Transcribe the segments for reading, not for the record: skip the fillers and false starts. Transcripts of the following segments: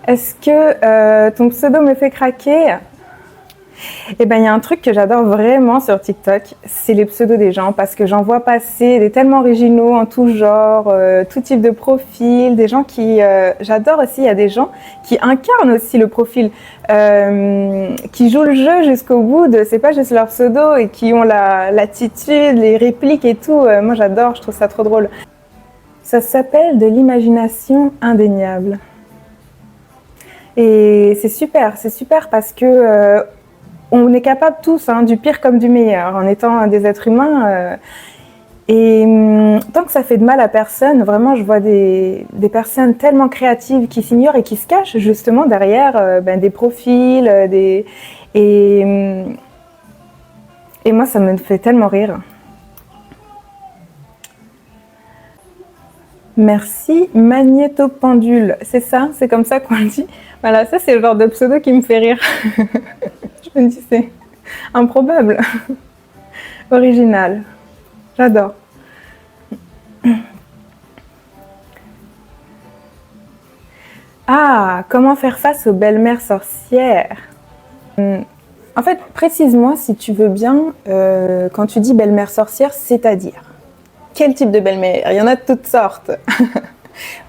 Est-ce que ton pseudo me fait craquer? Eh ben, il y a un truc que j'adore vraiment sur TikTok, c'est les pseudos des gens, parce que j'en vois passer des tellement originaux en tout genre, tout type de profil, des gens qui... j'adore aussi, il y a des gens qui incarnent aussi le profil, qui jouent le jeu jusqu'au bout de, c'est pas juste leur pseudo, et qui ont l'attitude, les répliques et tout. Moi j'adore, je trouve ça trop drôle. Ça s'appelle de l'imagination indéniable. Et c'est super parce que on est capable tous, hein, du pire comme du meilleur, en étant des êtres humains. Tant que ça fait de mal à personne, vraiment, je vois des personnes tellement créatives qui s'ignorent et qui se cachent justement derrière des profils, et moi, ça me fait tellement rire. Merci, magnétopendule. C'est ça, c'est comme ça qu'on le dit. Voilà, ça c'est le genre de pseudo qui me fait rire. Je me dis, c'est improbable. Original. J'adore. Ah, comment faire face aux belles-mères sorcières? En fait, précise-moi si tu veux bien, quand tu dis belle-mère sorcière, c'est-à-dire quel type de belle-mère? Il y en a de toutes sortes.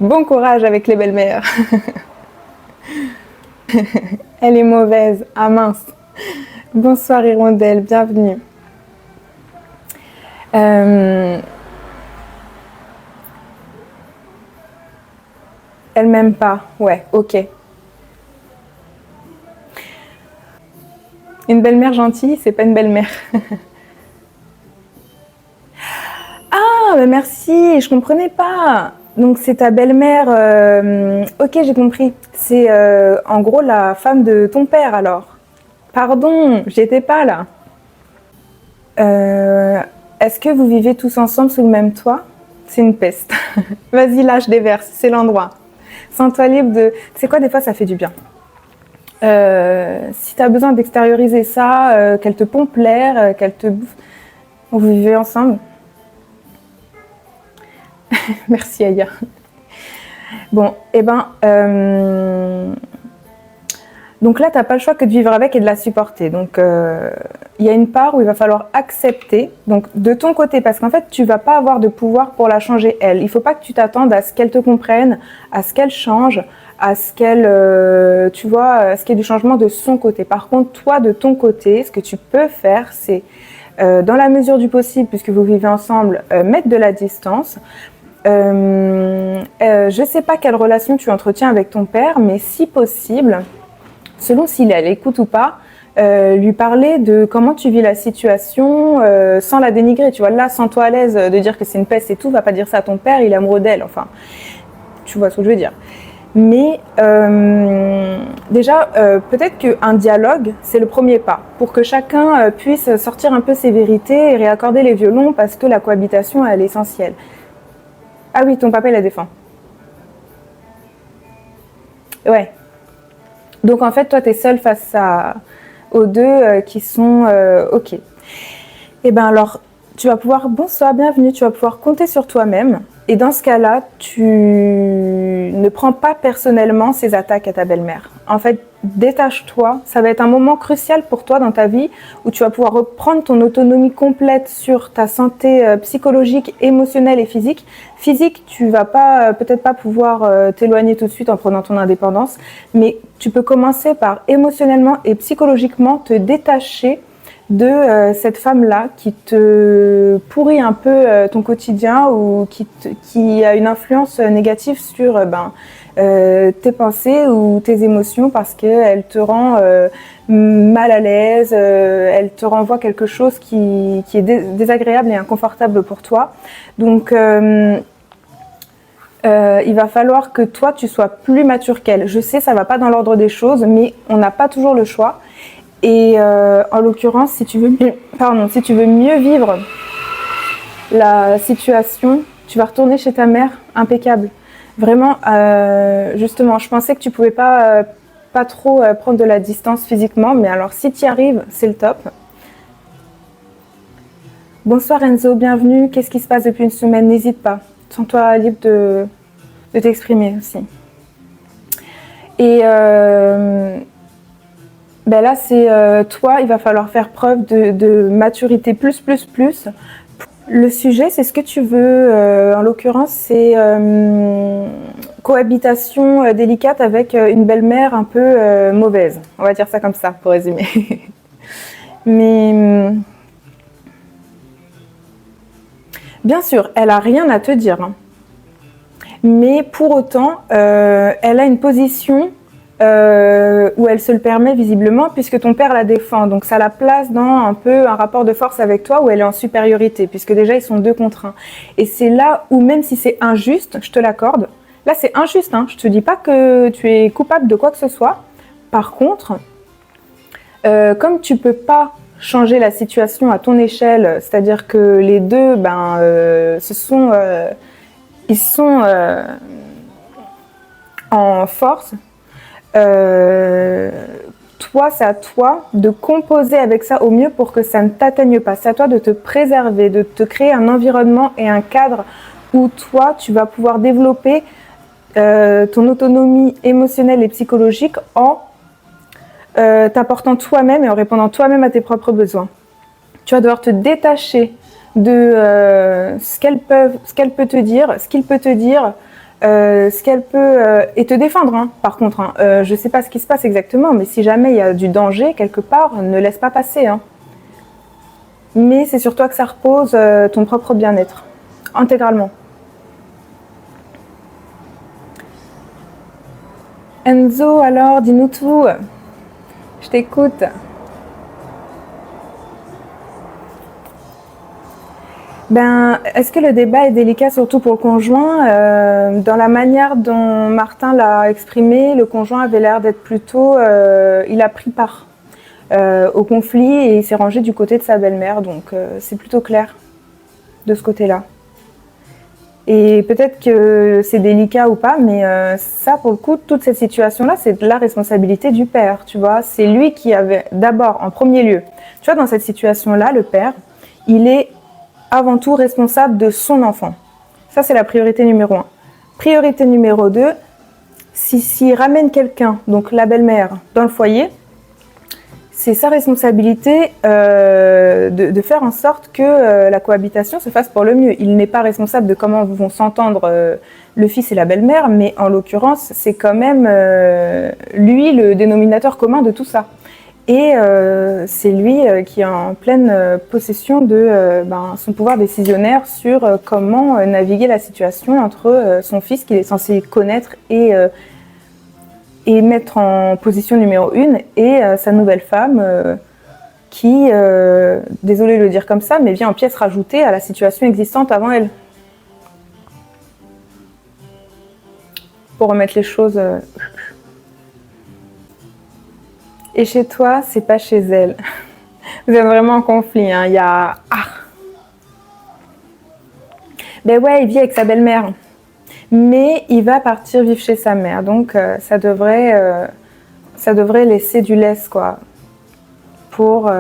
Bon courage avec les belles-mères. Elle est mauvaise. Ah mince. Bonsoir Hirondelle, bienvenue. Elle m'aime pas. Ouais, ok. Une belle-mère gentille, c'est pas une belle-mère. Ah, bah merci, je comprenais pas. Donc c'est ta belle-mère. Ok, j'ai compris. C'est en gros la femme de ton père alors. Pardon, j'y étais pas là. Est-ce que vous vivez tous ensemble sous le même toit? C'est une peste. Vas-y, lâche des verses, c'est l'endroit. Sens-toi libre de... Tu sais quoi, des fois ça fait du bien. Si tu as besoin d'extérioriser ça, qu'elle te pompe l'air, qu'elle te bouffe, vous vivez ensemble. Merci Aya. Bon, donc là, tu n'as pas le choix que de vivre avec et de la supporter. Donc, il y a une part où il va falloir accepter, donc de ton côté, parce qu'en fait, tu ne vas pas avoir de pouvoir pour la changer, elle. Il ne faut pas que tu t'attendes à ce qu'elle te comprenne, à ce qu'elle change, à ce qu'elle, tu vois, à ce qu'il y ait du changement de son côté. Par contre, toi, de ton côté, ce que tu peux faire, c'est, dans la mesure du possible, puisque vous vivez ensemble, mettre de la distance. Je ne sais pas quelle relation tu entretiens avec ton père, mais si possible, selon s'il est à l'écoute ou pas, lui parler de comment tu vis la situation sans la dénigrer. Tu vois, là, sens-toi à l'aise de dire que c'est une peste et tout, va pas dire ça à ton père, il est amoureux d'elle. Enfin, tu vois ce que je veux dire. Mais déjà, peut-être qu'un dialogue, c'est le premier pas pour que chacun puisse sortir un peu ses vérités et réaccorder les violons parce que la cohabitation, elle est essentielle. Ah oui, ton papa, il la défend. Ouais. Donc en fait, toi, tu es seule face aux deux qui sont OK. Et bien alors, tu vas pouvoir, bonsoir, bienvenue, tu vas pouvoir compter sur toi-même. Et dans ce cas-là, tu ne prends pas personnellement ces attaques à ta belle-mère. En fait, détache-toi. Ça va être un moment crucial pour toi dans ta vie où tu vas pouvoir reprendre ton autonomie complète sur ta santé psychologique, émotionnelle et physique. Physique, tu vas pas, peut-être pas pouvoir t'éloigner tout de suite en prenant ton indépendance, mais tu peux commencer par émotionnellement et psychologiquement te détacher de cette femme-là qui te pourrit un peu ton quotidien ou qui a une influence négative sur tes pensées ou tes émotions parce qu'elle te rend mal à l'aise, elle te renvoie quelque chose qui est désagréable et inconfortable pour toi. Donc il va falloir que toi tu sois plus mature qu'elle. Je sais, ça va pas dans l'ordre des choses, mais on n'a pas toujours le choix. Et en l'occurrence, si tu veux mieux vivre la situation, tu vas retourner chez ta mère impeccable. Vraiment, justement, je pensais que tu pouvais pas trop prendre de la distance physiquement, mais alors si tu y arrives, c'est le top. Bonsoir Enzo, bienvenue. Qu'est-ce qui se passe depuis une semaine? N'hésite pas. Sens-toi libre de t'exprimer aussi. Et ben là, c'est toi, il va falloir faire preuve de maturité plus. Le sujet, c'est ce que tu veux. En l'occurrence, c'est cohabitation délicate avec une belle-mère un peu mauvaise. On va dire ça comme ça, pour résumer. Mais bien sûr, elle a rien à te dire. Hein. Mais pour autant, elle a une position où elle se le permet visiblement puisque ton père la défend. Donc ça la place dans un peu un rapport de force avec toi où elle est en supériorité puisque déjà ils sont 2 contre 1. Et c'est là où même si c'est injuste, je te l'accorde, là c'est injuste, hein, je te dis pas que tu es coupable de quoi que ce soit. Par contre, comme tu peux pas changer la situation à ton échelle, c'est-à-dire que les deux, ils sont en force. Toi, c'est à toi de composer avec ça au mieux pour que ça ne t'atteigne pas. C'est à toi de te préserver, de te créer un environnement et un cadre où toi, tu vas pouvoir développer ton autonomie émotionnelle et psychologique en t'apportant toi-même et en répondant toi-même à tes propres besoins. Tu vas devoir te détacher de ce qu'elle peut te dire, ce qu'il peut te dire, ce qu'elle peut et te défendre. Hein, par contre, hein. Je sais pas ce qui se passe exactement, mais si jamais il y a du danger quelque part, ne laisse pas passer. Hein. Mais c'est sur toi que ça repose ton propre bien-être, intégralement. Enzo, alors, dis-nous tout. Je t'écoute. Ben, est-ce que le débat est délicat surtout pour le conjoint dans la manière dont Martin l'a exprimé, le conjoint avait l'air d'être plutôt... il a pris part au conflit et il s'est rangé du côté de sa belle-mère. Donc c'est plutôt clair de ce côté-là. Et peut-être que c'est délicat ou pas, mais ça, pour le coup, toute cette situation-là, c'est de la responsabilité du père, tu vois. C'est lui qui avait d'abord, en premier lieu, tu vois, dans cette situation-là, le père, il est avant tout responsable de son enfant. Ça, c'est la priorité numéro 1. Priorité numéro 2, s'il ramène quelqu'un, donc la belle-mère, dans le foyer, c'est sa responsabilité de faire en sorte que la cohabitation se fasse pour le mieux. Il n'est pas responsable de comment vont s'entendre le fils et la belle-mère, mais en l'occurrence, c'est quand même lui le dénominateur commun de tout ça. Et c'est lui qui est en pleine possession de son pouvoir décisionnaire sur comment naviguer la situation entre son fils qu'il est censé connaître et mettre en position numéro 1 et sa nouvelle femme qui, désolé de le dire comme ça, mais vient en pièce rajoutée à la situation existante avant elle. Pour remettre les choses... Et chez toi, c'est pas chez elle. Vous êtes vraiment en conflit, hein. Il y a... Ben ouais, il vit avec sa belle-mère. Mais il va partir vivre chez sa mère. Donc, ça devrait laisser du lest, quoi. Pour...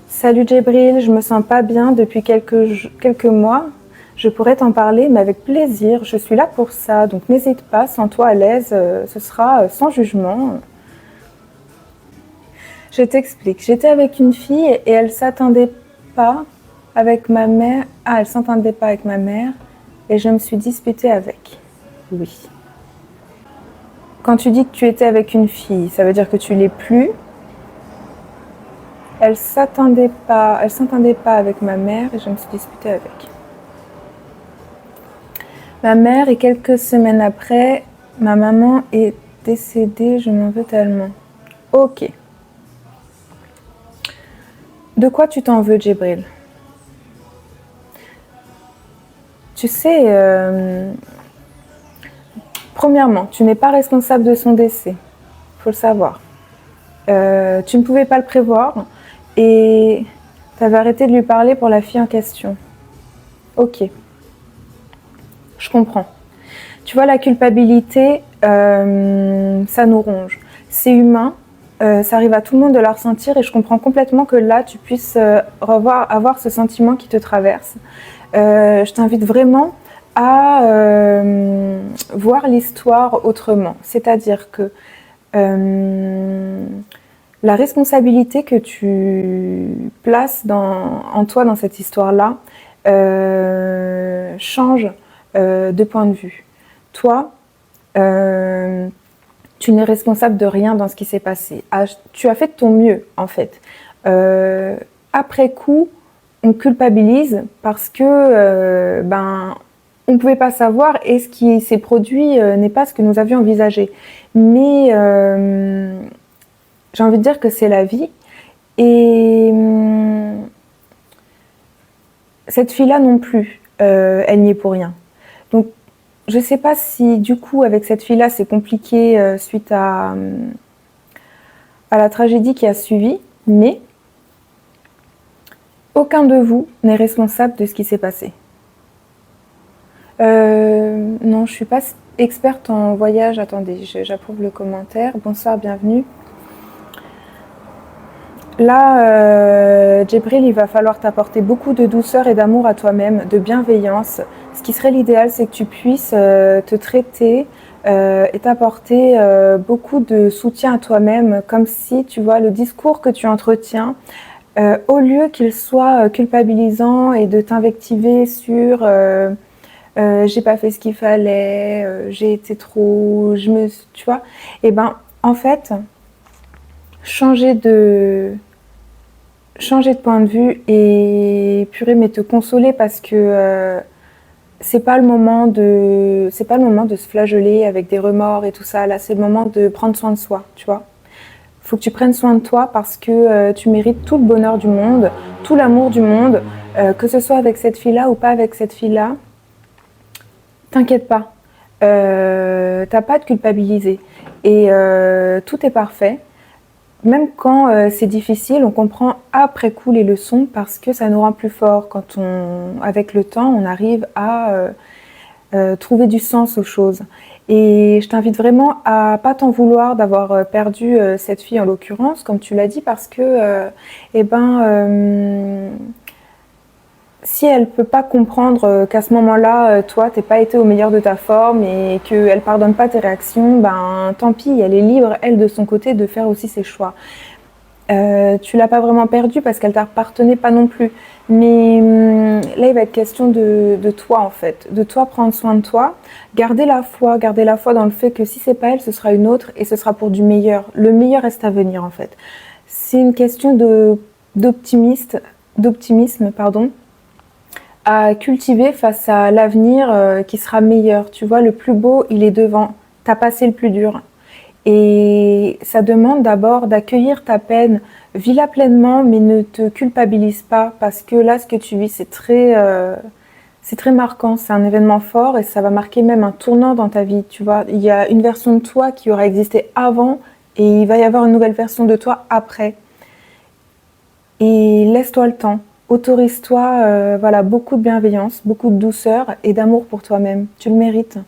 Salut Djibril, je me sens pas bien depuis quelques mois. Je pourrais t'en parler, mais avec plaisir. Je suis là pour ça. Donc, n'hésite pas, sens-toi à l'aise. Ce sera sans jugement. Je t'explique. J'étais avec une fille et elle s'entendait pas avec ma mère. Elle s'entendait pas avec ma mère et je me suis disputée avec. Oui. Quand tu dis que tu étais avec une fille, ça veut dire que tu l'es plus. Elle s'entendait pas avec ma mère et je me suis disputée avec. Ma mère et quelques semaines après, ma maman est décédée. Je m'en veux tellement. Ok. De quoi tu t'en veux, Djibril? Tu sais, premièrement, tu n'es pas responsable de son décès. Il faut le savoir. Tu ne pouvais pas le prévoir et tu avais arrêté de lui parler pour la fille en question. Ok. Je comprends. Tu vois, la culpabilité, ça nous ronge. C'est humain. Ça arrive à tout le monde de la ressentir et je comprends complètement que là, tu puisses avoir ce sentiment qui te traverse. Je t'invite vraiment à voir l'histoire autrement. C'est-à-dire que la responsabilité que tu places en toi dans cette histoire-là change de point de vue. Toi, tu n'es responsable de rien dans ce qui s'est passé. Tu as fait de ton mieux, en fait. Après coup, on culpabilise parce que on ne pouvait pas savoir et ce qui s'est produit n'est pas ce que nous avions envisagé. Mais j'ai envie de dire que c'est la vie. Et cette fille-là non plus, elle n'y est pour rien. Donc, je ne sais pas si du coup, avec cette fille-là, c'est compliqué suite à la tragédie qui a suivi, mais aucun de vous n'est responsable de ce qui s'est passé. Non, je ne suis pas experte en voyage. Attendez, j'approuve le commentaire. Bonsoir, bienvenue. Là, Djibril, il va falloir t'apporter beaucoup de douceur et d'amour à toi-même, de bienveillance. Ce qui serait l'idéal, c'est que tu puisses te traiter et t'apporter beaucoup de soutien à toi-même, comme si, tu vois, le discours que tu entretiens, au lieu qu'il soit culpabilisant et de t'invectiver sur j'ai pas fait ce qu'il fallait, j'ai été trop, tu vois, et ben, en fait, changer de point de vue et purée, mais te consoler parce que c'est pas le moment de se flageller avec des remords et tout ça. Là, c'est le moment de prendre soin de soi, tu vois. Faut que tu prennes soin de toi parce que tu mérites tout le bonheur du monde, tout l'amour du monde, que ce soit avec cette fille-là ou pas avec cette fille-là. T'inquiète pas, t'as pas à te culpabiliser et tout est parfait. Même quand c'est difficile, on comprend après coup les leçons parce que ça nous rend plus forts. Avec le temps, on arrive à trouver du sens aux choses. Et je t'invite vraiment à pas t'en vouloir d'avoir perdu cette fille en l'occurrence, comme tu l'as dit, parce que si elle peut pas comprendre qu'à ce moment-là, toi, t'es pas été au meilleur de ta forme et qu'elle pardonne pas tes réactions, ben tant pis, elle est libre, elle, de son côté, de faire aussi ses choix. Tu l'as pas vraiment perdue parce qu'elle t'appartenait pas non plus. Mais là, il va être question de toi, en fait. De toi, prendre soin de toi. Garder la foi dans le fait que si c'est pas elle, ce sera une autre et ce sera pour du meilleur. Le meilleur reste à venir, en fait. C'est une question d'optimisme, pardon, à cultiver face à l'avenir qui sera meilleur. Tu vois, le plus beau, il est devant. T'as passé le plus dur. Et ça demande d'abord d'accueillir ta peine, vis-la pleinement, mais ne te culpabilise pas, parce que là, ce que tu vis, c'est très marquant, c'est un événement fort et ça va marquer même un tournant dans ta vie, tu vois. Il y a une version de toi qui aura existé avant et il va y avoir une nouvelle version de toi après. Et laisse-toi le temps, autorise-toi voilà, beaucoup de bienveillance, beaucoup de douceur et d'amour pour toi-même, tu le mérites.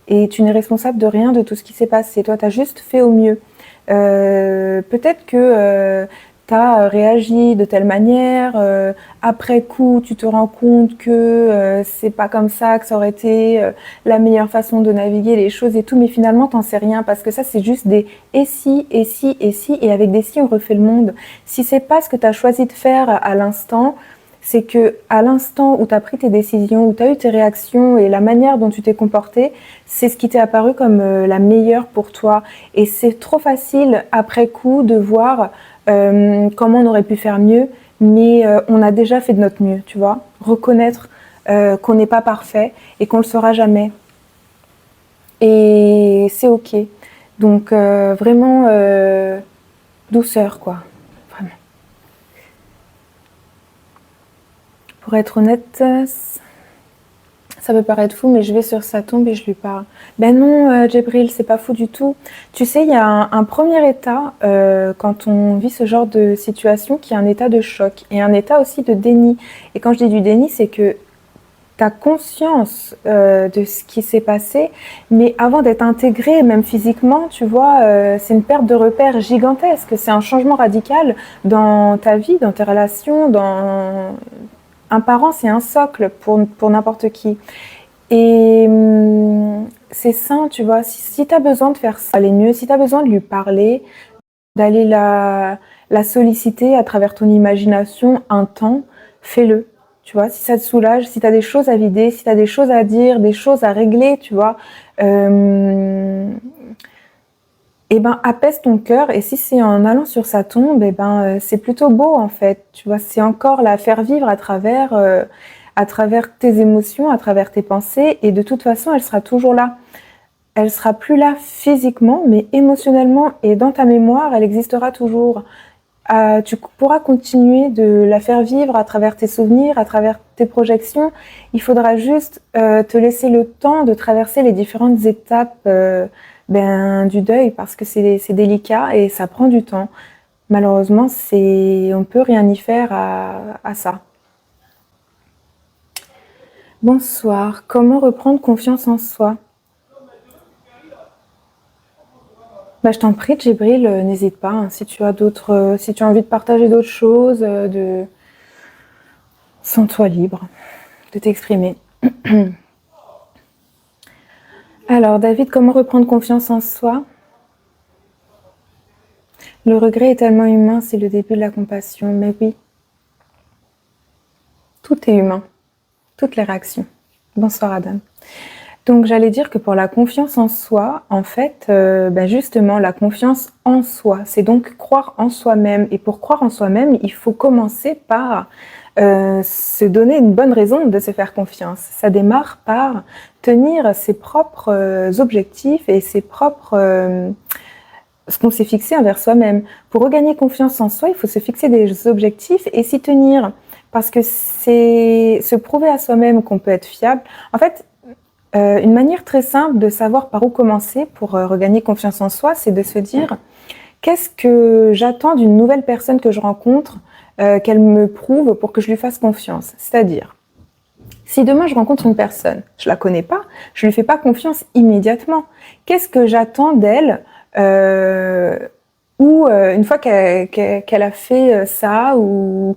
Et tu n'es responsable de rien de tout ce qui s'est passé. Toi, tu as juste fait au mieux. Peut-être que tu as réagi de telle manière. Après coup, tu te rends compte que c'est pas comme ça, que ça aurait été la meilleure façon de naviguer les choses et tout. Mais finalement, t'en sais rien parce que ça, c'est juste des et si, et si, et si. Et avec des si, on refait le monde. Si c'est pas ce que tu as choisi de faire à l'instant, c'est que à l'instant où tu as pris tes décisions, où tu as eu tes réactions et la manière dont tu t'es comporté, c'est ce qui t'est apparu comme la meilleure pour toi. Et c'est trop facile après coup de voir comment on aurait pu faire mieux, mais on a déjà fait de notre mieux, tu vois. Reconnaître qu'on n'est pas parfait et qu'on le sera jamais. Et c'est ok. Donc vraiment douceur, quoi. Pour être honnête, ça peut paraître fou, mais je vais sur sa tombe et je lui parle. Ben non, Djibril, c'est pas fou du tout. Tu sais, il y a un premier état quand on vit ce genre de situation qui est un état de choc et un état aussi de déni. Et quand je dis du déni, c'est que tu as conscience de ce qui s'est passé, mais avant d'être intégré, même physiquement, tu vois, c'est une perte de repères gigantesque. C'est un changement radical dans ta vie, dans tes relations, dans... Un parent, c'est un socle pour n'importe qui. Et c'est sain, tu vois. Si tu as besoin de faire ça, aller mieux. Si tu as besoin de lui parler, d'aller la solliciter à travers ton imagination un temps, fais-le. Tu vois, si ça te soulage, si tu as des choses à vider, si tu as des choses à dire, des choses à régler, tu vois, et ben apaise ton cœur. Et si c'est en allant sur sa tombe, et ben c'est plutôt beau en fait. Tu vois, c'est encore la faire vivre à travers tes émotions, à travers tes pensées. Et de toute façon, elle sera toujours là. Elle sera plus là physiquement, mais émotionnellement et dans ta mémoire, elle existera toujours. Tu pourras continuer de la faire vivre à travers tes souvenirs, à travers tes projections. Il faudra juste te laisser le temps de traverser les différentes étapes du deuil parce que c'est délicat et ça prend du temps. Malheureusement, on peut rien y faire à ça. Bonsoir. Comment reprendre confiance en soi? Bah, je t'en prie, Djibril, n'hésite pas, hein, si tu as si tu as envie de partager d'autres choses, sens-toi libre de t'exprimer. Alors, David, comment reprendre confiance en soi? Le regret est tellement humain, c'est le début de la compassion. Mais oui, tout est humain, toutes les réactions. Bonsoir, Adam. Donc, j'allais dire que pour la confiance en soi, en fait, justement, la confiance en soi, c'est donc croire en soi-même. Et pour croire en soi-même, il faut commencer par se donner une bonne raison de se faire confiance. Ça démarre par tenir ses propres objectifs et ses propres ce qu'on s'est fixé envers soi-même. Pour regagner confiance en soi, il faut se fixer des objectifs et s'y tenir. Parce que c'est se prouver à soi-même qu'on peut être fiable. En fait, une manière très simple de savoir par où commencer pour regagner confiance en soi, c'est de se dire qu'est-ce que j'attends d'une nouvelle personne que je rencontre, qu'elle me prouve pour que je lui fasse confiance. C'est-à-dire, si demain je rencontre une personne, je la connais pas, je lui fais pas confiance immédiatement. Qu'est-ce que j'attends d'elle une fois qu'elle a fait ça, ou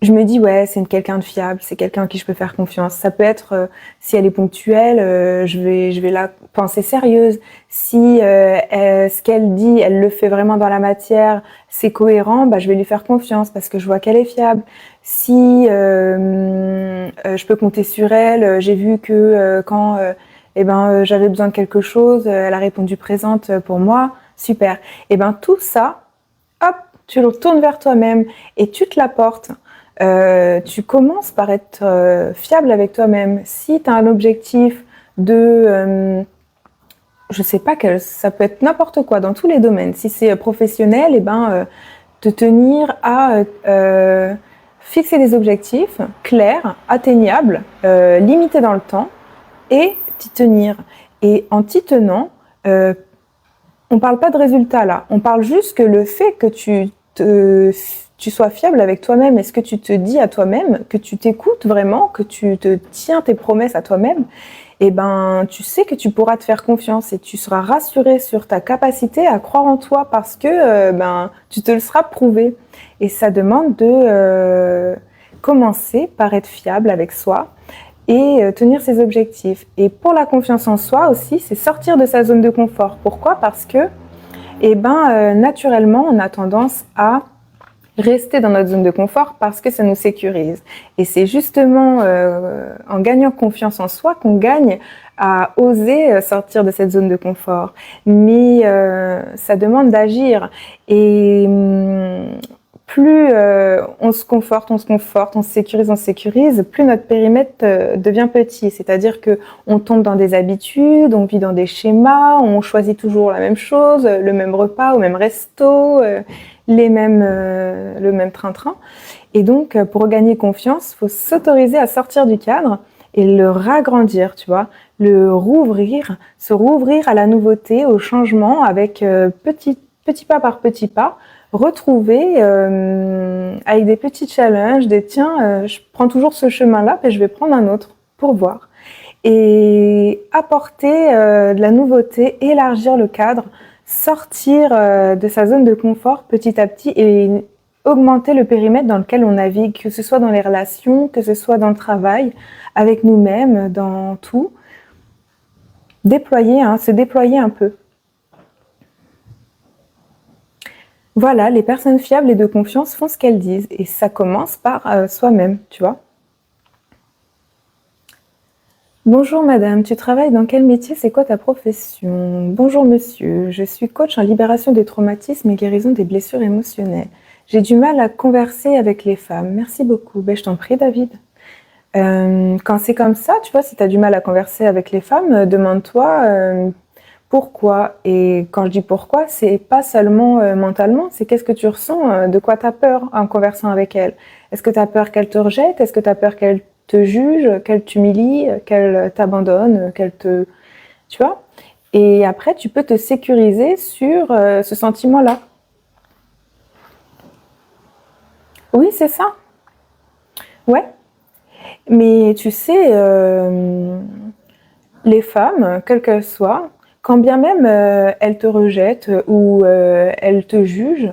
je me dis ouais, c'est quelqu'un de fiable, c'est quelqu'un à qui je peux faire confiance. Ça peut être si elle est ponctuelle, je vais la penser sérieuse. Si ce qu'elle dit, elle le fait vraiment dans la matière, c'est cohérent, je vais lui faire confiance parce que je vois qu'elle est fiable. Si je peux compter sur elle, j'ai vu que quand j'avais besoin de quelque chose, elle a répondu présente pour moi, super. Et tout ça, hop, tu le tournes vers toi-même et tu te l'apportes. Tu commences par être fiable avec toi-même. Si tu as un objectif de, je sais pas, ça peut être n'importe quoi dans tous les domaines. Si c'est professionnel, te tenir à fixer des objectifs clairs, atteignables, limités dans le temps et t'y tenir. Et en t'y tenant, on parle pas de résultat là. On parle juste que le fait que tu sois fiable avec toi-même et ce que tu te dis à toi-même, que tu t'écoutes vraiment, que tu te tiens tes promesses à toi-même, tu sais que tu pourras te faire confiance et tu seras rassuré sur ta capacité à croire en toi parce que tu te le seras prouvé. Et ça demande de commencer par être fiable avec soi et tenir ses objectifs. Et pour la confiance en soi aussi, c'est sortir de sa zone de confort. Pourquoi? Parce que naturellement, on a tendance à rester dans notre zone de confort parce que ça nous sécurise. Et c'est justement en gagnant confiance en soi qu'on gagne à oser sortir de cette zone de confort. Mais ça demande d'agir. Et plus on se conforte, on se sécurise, plus notre périmètre devient petit. C'est-à-dire que on tombe dans des habitudes, on vit dans des schémas, on choisit toujours la même chose, le même repas au même resto, le même train-train. Et donc, pour regagner confiance, il faut s'autoriser à sortir du cadre et le ragrandir, tu vois, le rouvrir, se rouvrir à la nouveauté, au changement, avec petit pas par petit pas, retrouver avec des petits challenges, je prends toujours ce chemin-là, puis je vais prendre un autre pour voir. Et apporter de la nouveauté, élargir le cadre, sortir de sa zone de confort petit à petit et augmenter le périmètre dans lequel on navigue, que ce soit dans les relations, que ce soit dans le travail, avec nous-mêmes, dans tout. Déployer, se déployer un peu. Voilà, les personnes fiables et de confiance font ce qu'elles disent. Et ça commence par soi-même, tu vois. Bonjour madame, tu travailles dans quel métier? C'est quoi ta profession? Bonjour monsieur, je suis coach en libération des traumatismes et guérison des blessures émotionnelles. J'ai du mal à converser avec les femmes. Merci beaucoup. Ben, je t'en prie David. Quand c'est comme ça, tu vois, si tu as du mal à converser avec les femmes, demande-toi pourquoi. Et quand je dis pourquoi, c'est pas seulement mentalement, c'est qu'est-ce que tu ressens, de quoi tu as peur en conversant avec elles. Est-ce que tu as peur qu'elles te rejettent? Est-ce que tu as peur qu'elles te jugent, qu'elles t'humilient, qu'elles t'abandonnent, qu'elles te... Tu vois? Et après, tu peux te sécuriser sur ce sentiment-là. Oui, c'est ça. Ouais. Mais tu sais, les femmes, quelles qu'elles soient, quand bien même elles te rejettent ou elles te jugent,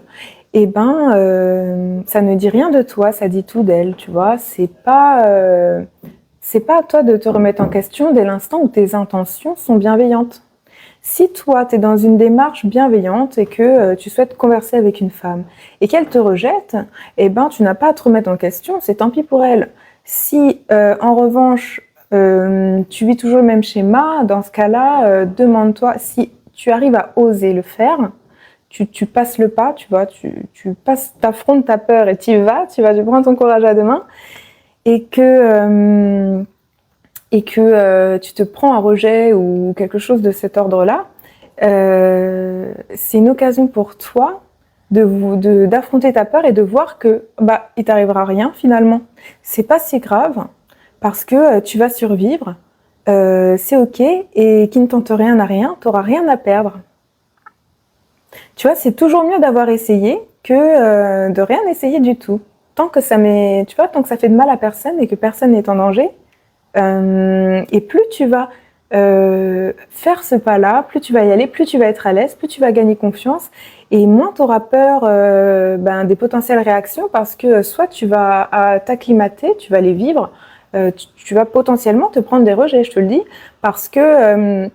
eh ben, ça ne dit rien de toi, ça dit tout d'elles, tu vois. C'est pas à toi de te remettre en question dès l'instant où tes intentions sont bienveillantes. Si toi, tu es dans une démarche bienveillante et que tu souhaites converser avec une femme et qu'elle te rejette, eh ben, tu n'as pas à te remettre en question, c'est tant pis pour elle. Si, en revanche, tu vis toujours le même schéma, dans ce cas-là, demande-toi si tu arrives à oser le faire, tu passes le pas, tu vois, t'affrontes ta peur et tu prends ton courage à deux mains et que tu te prends un rejet ou quelque chose de cet ordre-là, c'est une occasion pour toi d'affronter ta peur et de voir que il t'arrivera rien finalement. C'est pas si grave parce que tu vas survivre, c'est ok et qui ne tente rien n'a rien, t'auras rien à perdre. Tu vois, c'est toujours mieux d'avoir essayé que de rien essayer du tout. Tant que ça fait de mal à personne et que personne n'est en danger. Et plus tu vas faire ce pas-là, plus tu vas y aller, plus tu vas être à l'aise, plus tu vas gagner confiance et moins tu auras peur des potentielles réactions parce que soit tu vas t'acclimater, tu vas les vivre, tu vas potentiellement te prendre des rejets, je te le dis, parce que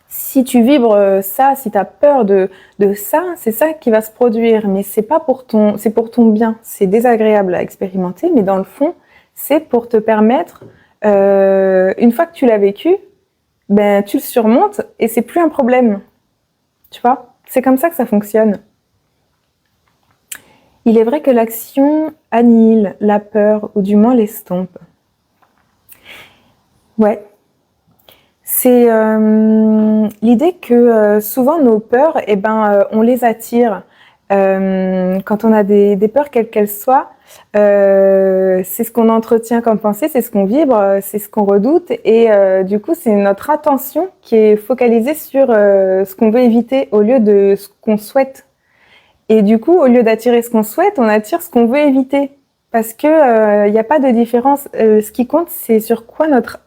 si tu vibres ça, si tu as peur de ça, c'est ça qui va se produire, mais c'est pour ton bien, c'est désagréable à expérimenter, mais dans le fond, c'est pour te permettre une fois que tu l'as vécu, tu le surmontes et c'est plus un problème. Tu vois? C'est comme ça que ça fonctionne. Il est vrai que l'action annihile la peur ou du moins l'estompe. Ouais. C'est l'idée que souvent nos peurs, on les attire. Quand on a des peurs quelles qu'elles soient, c'est ce qu'on entretient comme pensée, c'est ce qu'on vibre, c'est ce qu'on redoute et du coup c'est notre attention qui est focalisée sur ce qu'on veut éviter au lieu de ce qu'on souhaite. Et du coup, au lieu d'attirer ce qu'on souhaite, on attire ce qu'on veut éviter. Parce que y a pas de différence. Ce qui compte, c'est sur quoi notre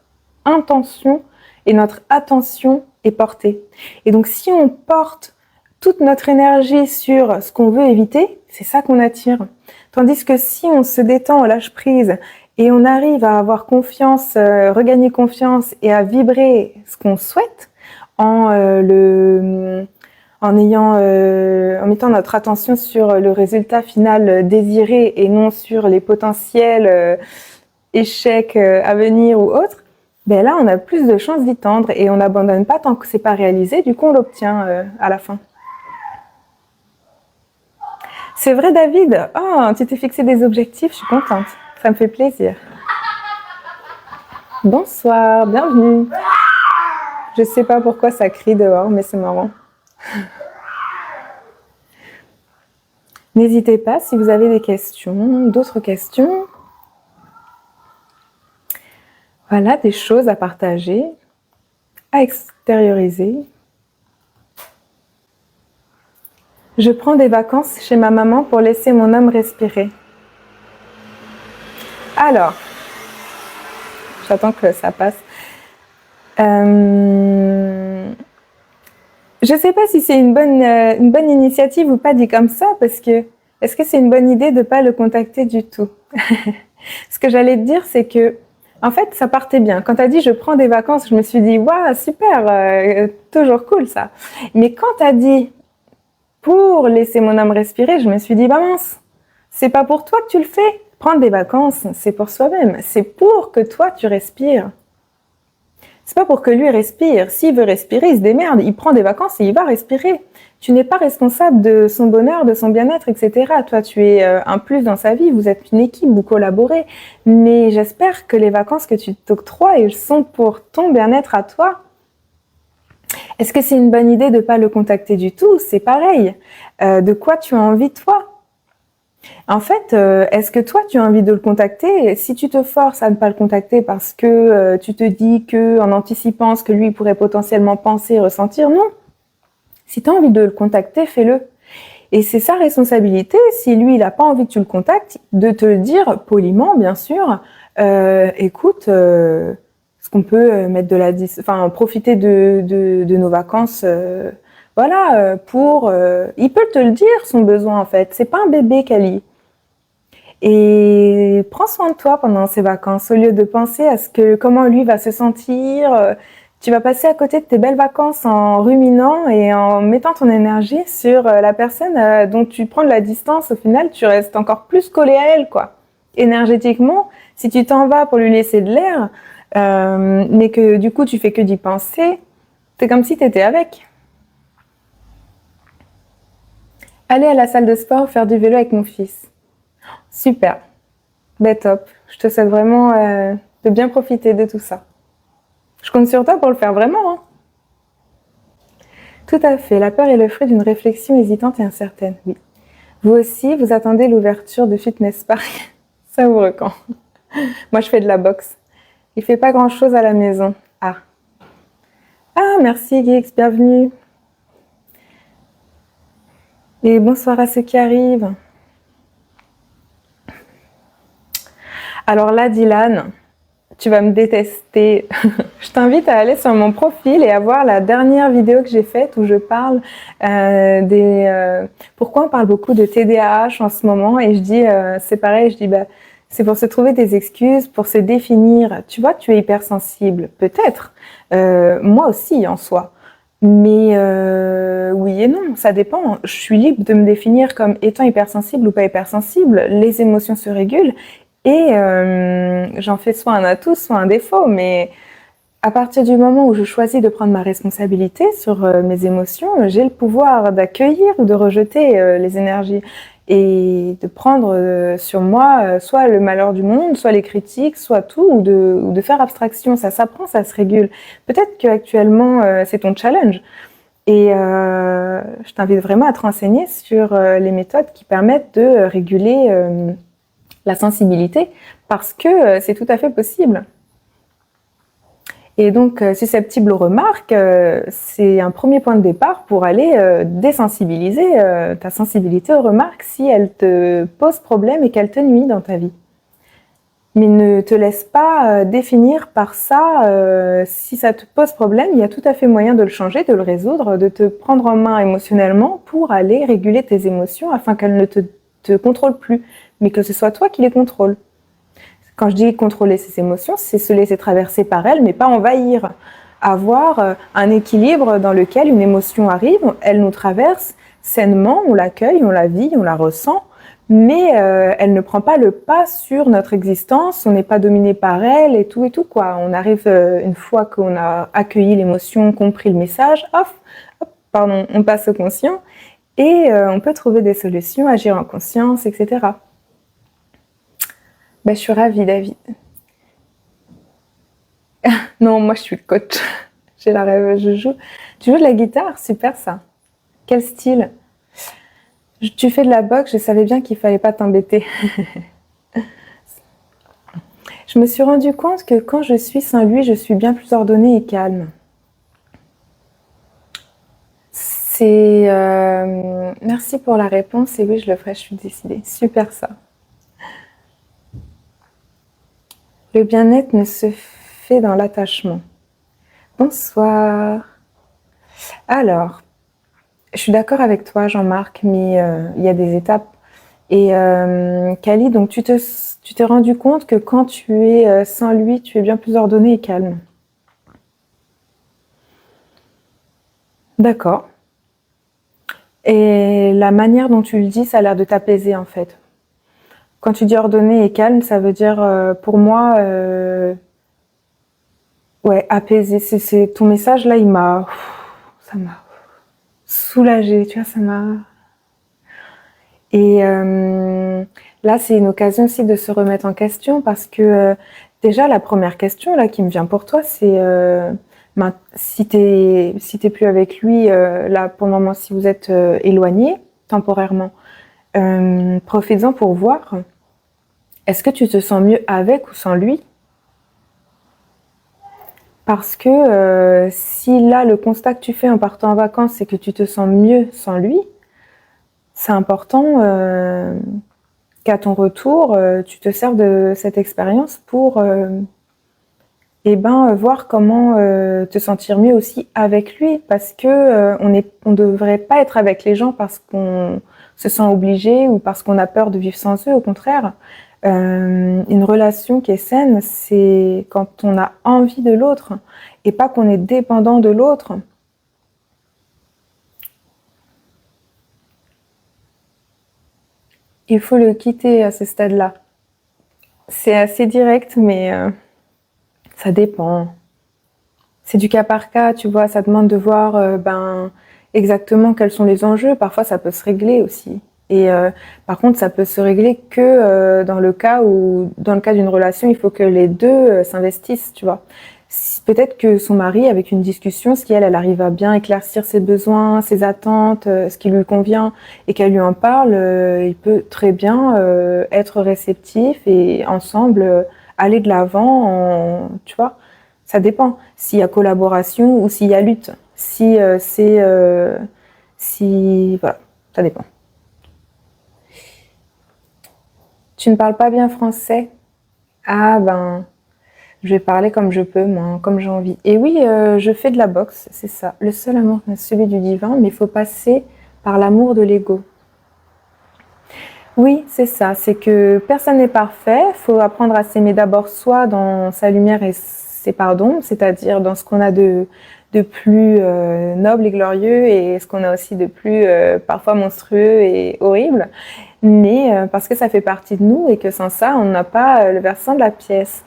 intention et notre attention est portée. Et donc si on porte toute notre énergie sur ce qu'on veut éviter, c'est ça qu'on attire. Tandis que si on se détend, on lâche prise et on arrive à avoir confiance, regagner confiance et à vibrer ce qu'on souhaite en mettant notre attention sur le résultat final désiré et non sur les potentiels échecs à venir ou autres, là on a plus de chances d'y tendre et on n'abandonne pas tant que c'est pas réalisé, du coup on l'obtient à la fin. C'est vrai David? Oh, tu t'es fixé des objectifs, je suis contente. Ça me fait plaisir. Bonsoir, bienvenue. Je sais pas pourquoi ça crie dehors, mais c'est marrant. N'hésitez pas si vous avez des questions, d'autres questions. Voilà, des choses à partager, à extérioriser. Je prends des vacances chez ma maman pour laisser mon homme respirer. Alors, j'attends que ça passe. Je ne sais pas si c'est une bonne initiative ou pas dit comme ça, parce que Est-ce que c'est une bonne idée de ne pas le contacter du tout? Ce que j'allais te dire, c'est que, en fait, ça partait bien. Quand tu as dit je prends des vacances, je me suis dit waouh, super, toujours cool ça. Mais quand tu as dit pour laisser mon âme respirer, je me suis dit bah mince, c'est pas pour toi que tu le fais. Prendre des vacances, c'est pour soi-même. C'est pour que toi tu respires. C'est pas pour que lui respire. S'il veut respirer, il se démerde. Il prend des vacances et il va respirer. Tu n'es pas responsable de son bonheur, de son bien-être, etc. Toi, tu es un plus dans sa vie. Vous êtes une équipe, vous collaborez. Mais j'espère que les vacances que tu t'octroies, elles sont pour ton bien-être à toi. Est-ce que c'est une bonne idée de ne pas le contacter du tout? C'est pareil. De quoi tu as envie, toi? En fait, est-ce que toi, tu as envie de le contacter? Si tu te forces à ne pas le contacter parce que tu te dis que, en anticipant ce que lui pourrait potentiellement penser et ressentir, non. Si tu as envie de le contacter, fais-le. Et c'est sa responsabilité, si lui, il n'a pas envie que tu le contactes, de te le dire poliment, bien sûr. Écoute, est-ce qu'on peut mettre de la... Enfin, profiter de nos vacances voilà, il peut te le dire, son besoin, en fait. C'est pas un bébé, Kali. Et prends soin de toi pendant ces vacances, au lieu de penser à comment lui va se sentir. Tu vas passer à côté de tes belles vacances en ruminant et en mettant ton énergie sur la personne dont tu prends de la distance. Au final, tu restes encore plus collé à elle, quoi. Énergétiquement, si tu t'en vas pour lui laisser de l'air, mais que du coup, tu fais que d'y penser, c'est comme si tu étais avec. Aller à la salle de sport, faire du vélo avec mon fils. Super. Ben top. Je te souhaite vraiment de bien profiter de tout ça. Je compte sur toi pour le faire vraiment. Hein. Tout à fait. La peur est le fruit d'une réflexion hésitante et incertaine. Oui. Vous aussi, vous attendez l'ouverture de Fitness Park. Savoureux quand. Moi, je fais de la boxe. Il fait pas grand-chose à la maison. Ah. Ah, merci Geeks, bienvenue. Et bonsoir à ceux qui arrivent. Alors là, Dylan, tu vas me détester. Je t'invite à aller sur mon profil et à voir la dernière vidéo que j'ai faite où je parle pourquoi on parle beaucoup de TDAH en ce moment. Et je dis, c'est pareil, je dis, c'est pour se trouver des excuses, pour se définir. Tu vois, tu es hypersensible, peut-être. Moi aussi, en soi. Mais oui et non, ça dépend. Je suis libre de me définir comme étant hypersensible ou pas hypersensible. Les émotions se régulent et j'en fais soit un atout, soit un défaut. Mais à partir du moment où je choisis de prendre ma responsabilité sur mes émotions, j'ai le pouvoir d'accueillir ou de rejeter les énergies et de prendre sur moi soit le malheur du monde, soit les critiques, soit tout, ou de faire abstraction. Ça s'apprend, ça se régule. Peut-être qu'actuellement, c'est ton challenge. Et je t'invite vraiment à te renseigner sur les méthodes qui permettent de réguler la sensibilité, parce que c'est tout à fait possible. Et donc, susceptible aux remarques, c'est un premier point de départ pour aller désensibiliser ta sensibilité aux remarques si elles te posent problème et qu'elles te nuisent dans ta vie. Mais ne te laisse pas définir par ça. Si ça te pose problème, il y a tout à fait moyen de le changer, de le résoudre, de te prendre en main émotionnellement pour aller réguler tes émotions afin qu'elles ne te contrôlent plus, mais que ce soit toi qui les contrôles. Quand je dis contrôler ses émotions, c'est se laisser traverser par elles, mais pas envahir. Avoir un équilibre dans lequel une émotion arrive, elle nous traverse sainement, on l'accueille, on la vit, on la ressent, mais elle ne prend pas le pas sur notre existence, on n'est pas dominé par elle et tout, quoi. On arrive, une fois qu'on a accueilli l'émotion, compris le message, on passe au conscient et on peut trouver des solutions, agir en conscience, etc. Je suis ravie, David. Non, moi, je suis coach. J'ai la rêve, Tu joues de la guitare? Super, ça. Quel style? Tu fais de la boxe, je savais bien qu'il fallait pas t'embêter. Je me suis rendu compte que quand je suis sans lui, je suis bien plus ordonnée et calme. Merci pour la réponse. Et oui, je le ferai, je suis décidée. Super, ça. Le bien-être ne se fait dans l'attachement. Bonsoir. Alors, je suis d'accord avec toi, Jean-Marc, mais il y a des étapes. Et Kali, donc tu t'es rendu compte que quand tu es sans lui, tu es bien plus ordonné et calme. D'accord. Et la manière dont tu le dis, ça a l'air de t'apaiser en fait. Quand tu dis ordonné et calme, ça veut dire pour moi, ouais, apaisé. Ton message là, ça m'a soulagé, tu vois, ça m'a. Et là, c'est une occasion aussi de se remettre en question parce que déjà, la première question là qui me vient pour toi, c'est si t'es plus avec lui là pour le moment, si vous êtes éloigné temporairement, profites-en pour voir. Est-ce que tu te sens mieux avec ou sans lui? Parce que si là, le constat que tu fais en partant en vacances, c'est que tu te sens mieux sans lui, c'est important qu'à ton retour, tu te serves de cette expérience pour voir comment te sentir mieux aussi avec lui. Parce que on devrait pas être avec les gens parce qu'on se sent obligé ou parce qu'on a peur de vivre sans eux. Au contraire, une relation qui est saine, c'est quand on a envie de l'autre et pas qu'on est dépendant de l'autre. Il faut le quitter à ce stade-là. C'est assez direct, mais ça dépend. C'est du cas par cas, tu vois, ça demande de voir exactement quels sont les enjeux. Parfois, ça peut se régler aussi. Et par contre, ça peut se régler que dans le cas d'une relation, il faut que les deux s'investissent, tu vois. Peut-être que son mari, avec une discussion, si elle arrive à bien éclaircir ses besoins, ses attentes, ce qui lui convient, et qu'elle lui en parle, il peut très bien être réceptif et ensemble aller de l'avant, tu vois. Ça dépend s'il y a collaboration ou s'il y a lutte. Si voilà, ça dépend. Tu ne parles pas bien français? Ah ben, je vais parler comme je peux, moi, comme j'ai envie. Et oui, je fais de la boxe, c'est ça. Le seul amour, c'est celui du divin, mais il faut passer par l'amour de l'ego. Oui, c'est ça. C'est que personne n'est parfait. Il faut apprendre à s'aimer d'abord soi dans sa lumière et ses pardons, c'est-à-dire dans ce qu'on a de plus noble et glorieux et ce qu'on a aussi de plus parfois monstrueux et horrible. Mais parce que ça fait partie de nous et que sans ça, on n'a pas le versant de la pièce.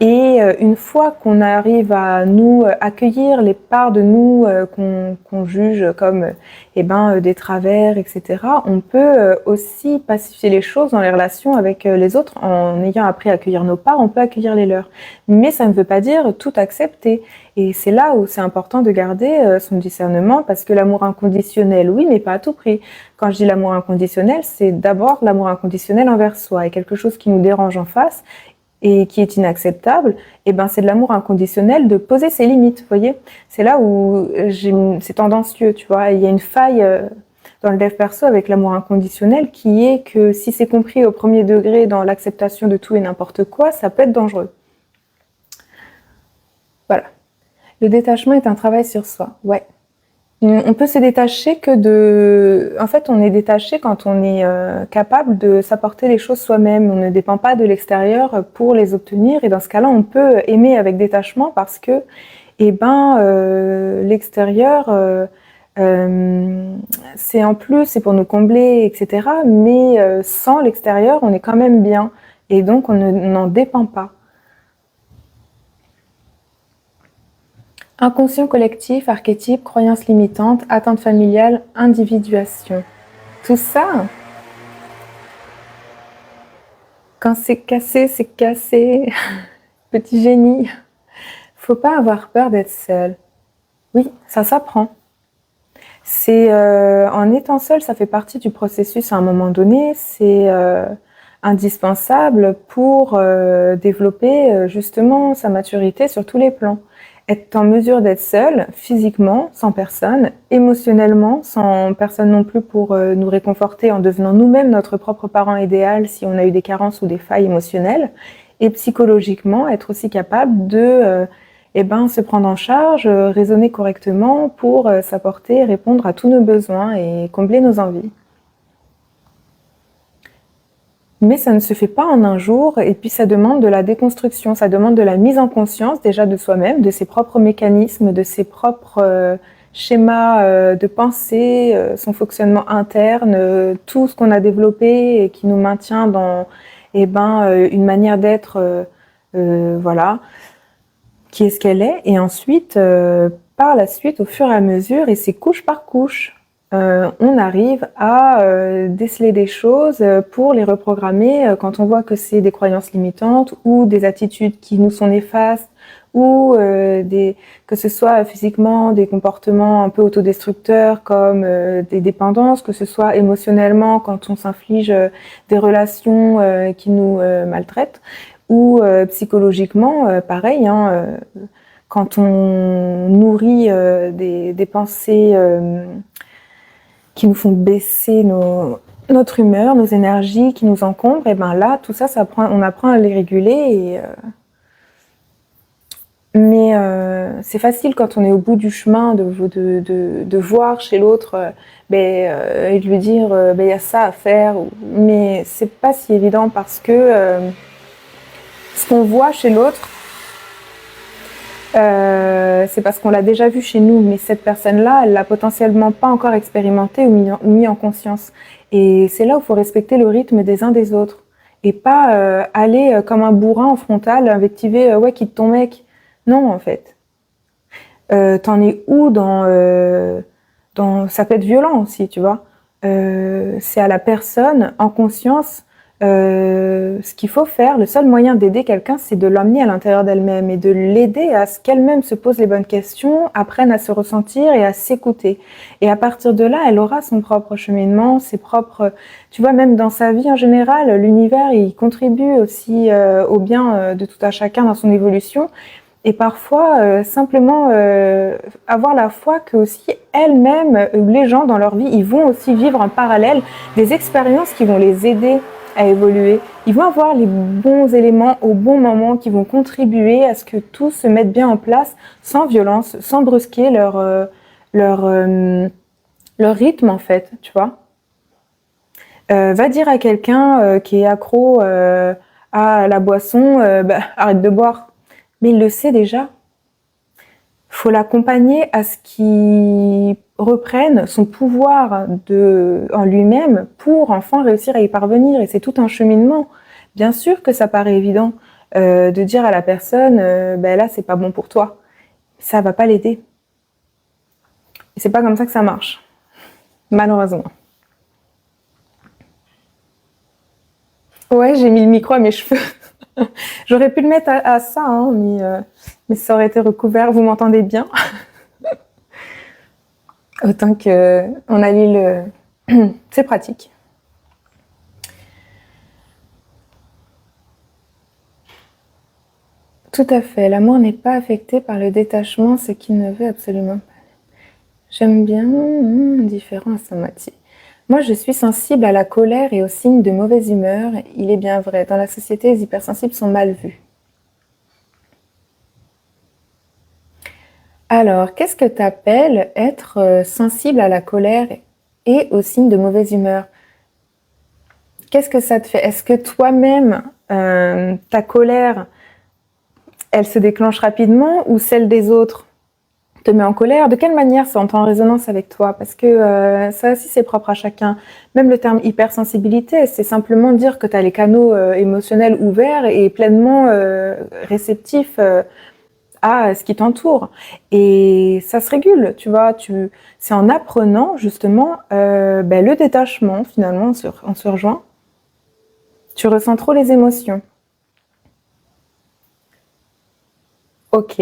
Et une fois qu'on arrive à nous accueillir les parts de nous qu'on juge comme des travers, etc., on peut aussi pacifier les choses dans les relations avec les autres en ayant appris à accueillir nos parts, on peut accueillir les leurs. Mais ça ne veut pas dire tout accepter. Et c'est là où c'est important de garder son discernement parce que l'amour inconditionnel, oui, mais pas à tout prix. Quand je dis l'amour inconditionnel, c'est d'abord l'amour inconditionnel envers soi et quelque chose qui nous dérange en face et qui est inacceptable, c'est de l'amour inconditionnel de poser ses limites, vous voyez. C'est là où c'est tendancieux, tu vois. Il y a une faille dans le dev perso avec l'amour inconditionnel qui est que si c'est compris au premier degré dans l'acceptation de tout et n'importe quoi, ça peut être dangereux. Voilà. Le détachement est un travail sur soi, ouais. On peut se détacher En fait, on est détaché quand on est capable de s'apporter les choses soi-même. On ne dépend pas de l'extérieur pour les obtenir. Et dans ce cas-là, on peut aimer avec détachement parce que, l'extérieur, c'est en plus, c'est pour nous combler, etc. Mais sans l'extérieur, on est quand même bien. Et donc, on n'en dépend pas. Inconscient collectif, archétype, croyances limitantes, attentes familiales, individuation. Tout ça, quand c'est cassé, c'est cassé. Petit génie. Faut pas avoir peur d'être seul. Oui, ça s'apprend. C'est en étant seul, ça fait partie du processus à un moment donné. C'est indispensable pour développer justement sa maturité sur tous les plans. Être en mesure d'être seul, physiquement, sans personne, émotionnellement, sans personne non plus pour nous réconforter en devenant nous-mêmes notre propre parent idéal si on a eu des carences ou des failles émotionnelles, et psychologiquement, être aussi capable de se prendre en charge, raisonner correctement pour s'apporter, répondre à tous nos besoins et combler nos envies. Mais ça ne se fait pas en un jour, et puis ça demande de la déconstruction, ça demande de la mise en conscience déjà de soi-même, de ses propres mécanismes, de ses propres schémas de pensée, son fonctionnement interne, tout ce qu'on a développé et qui nous maintient dans une manière d'être, voilà, qui est ce qu'elle est. Et ensuite, par la suite, au fur et à mesure, et c'est couche par couche, on arrive à déceler des choses pour les reprogrammer quand on voit que c'est des croyances limitantes ou des attitudes qui nous sont néfastes ou que ce soit physiquement des comportements un peu autodestructeurs comme des dépendances, que ce soit émotionnellement quand on s'inflige des relations qui nous maltraitent ou psychologiquement, pareil, hein, quand on nourrit des pensées qui nous font baisser notre humeur, nos énergies, qui nous encombrent, et ben là, tout ça, on apprend à les réguler. Mais c'est facile quand on est au bout du chemin de voir chez l'autre et de lui dire il y a ça à faire. Mais c'est pas si évident parce que ce qu'on voit chez l'autre, c'est parce qu'on l'a déjà vu chez nous, mais cette personne-là, elle l'a potentiellement pas encore expérimenté ou mis en conscience. Et c'est là où il faut respecter le rythme des uns des autres et pas aller comme un bourrin en frontal invectiver ouais quitte ton mec. Non en fait. T'en es où dans ça peut être violent aussi, tu vois. C'est à la personne en conscience. Ce qu'il faut faire, le seul moyen d'aider quelqu'un, c'est de l'emmener à l'intérieur d'elle-même et de l'aider à ce qu'elle-même se pose les bonnes questions, apprenne à se ressentir et à s'écouter. Et à partir de là, elle aura son propre cheminement, ses propres... Tu vois, même dans sa vie en général, l'univers, il contribue aussi au bien de tout un chacun dans son évolution. Et parfois, simplement avoir la foi que aussi elles-mêmes, les gens dans leur vie, ils vont aussi vivre en parallèle des expériences qui vont les aider à évoluer. Ils vont avoir les bons éléments au bon moment qui vont contribuer à ce que tout se mette bien en place sans violence, sans brusquer leur rythme en fait, tu vois. Va dire à quelqu'un qui est accro à la boisson, arrête de boire. Mais il le sait déjà. Faut l'accompagner à ce qu'il reprenne son pouvoir en lui-même pour enfin réussir à y parvenir. Et c'est tout un cheminement. Bien sûr que ça paraît évident de dire à la personne là c'est pas bon pour toi. Ça va pas l'aider. Et c'est pas comme ça que ça marche. Malheureusement. Ouais, j'ai mis le micro à mes cheveux. J'aurais pu le mettre à ça, hein, mais ça aurait été recouvert. Vous m'entendez bien? Autant qu'on allie le... C'est pratique. Tout à fait. L'amour n'est pas affecté par le détachement, ce qu'il ne veut absolument pas. J'aime bien, différent à sa moitié. Moi, je suis sensible à la colère et aux signes de mauvaise humeur. Il est bien vrai, dans la société, les hypersensibles sont mal vus. Alors, qu'est-ce que tu appelles être sensible à la colère et aux signes de mauvaise humeur? Qu'est-ce que ça te fait? Est-ce que toi-même, ta colère, elle se déclenche rapidement ou celle des autres te met en colère? De quelle manière ça entre en résonance avec toi? Parce que ça aussi, c'est propre à chacun. Même le terme hypersensibilité, c'est simplement dire que tu as les canaux émotionnels ouverts et pleinement réceptifs à ce qui t'entoure. Et ça se régule, tu vois. C'est en apprenant justement le détachement, finalement, on se rejoint. Tu ressens trop les émotions. Ok.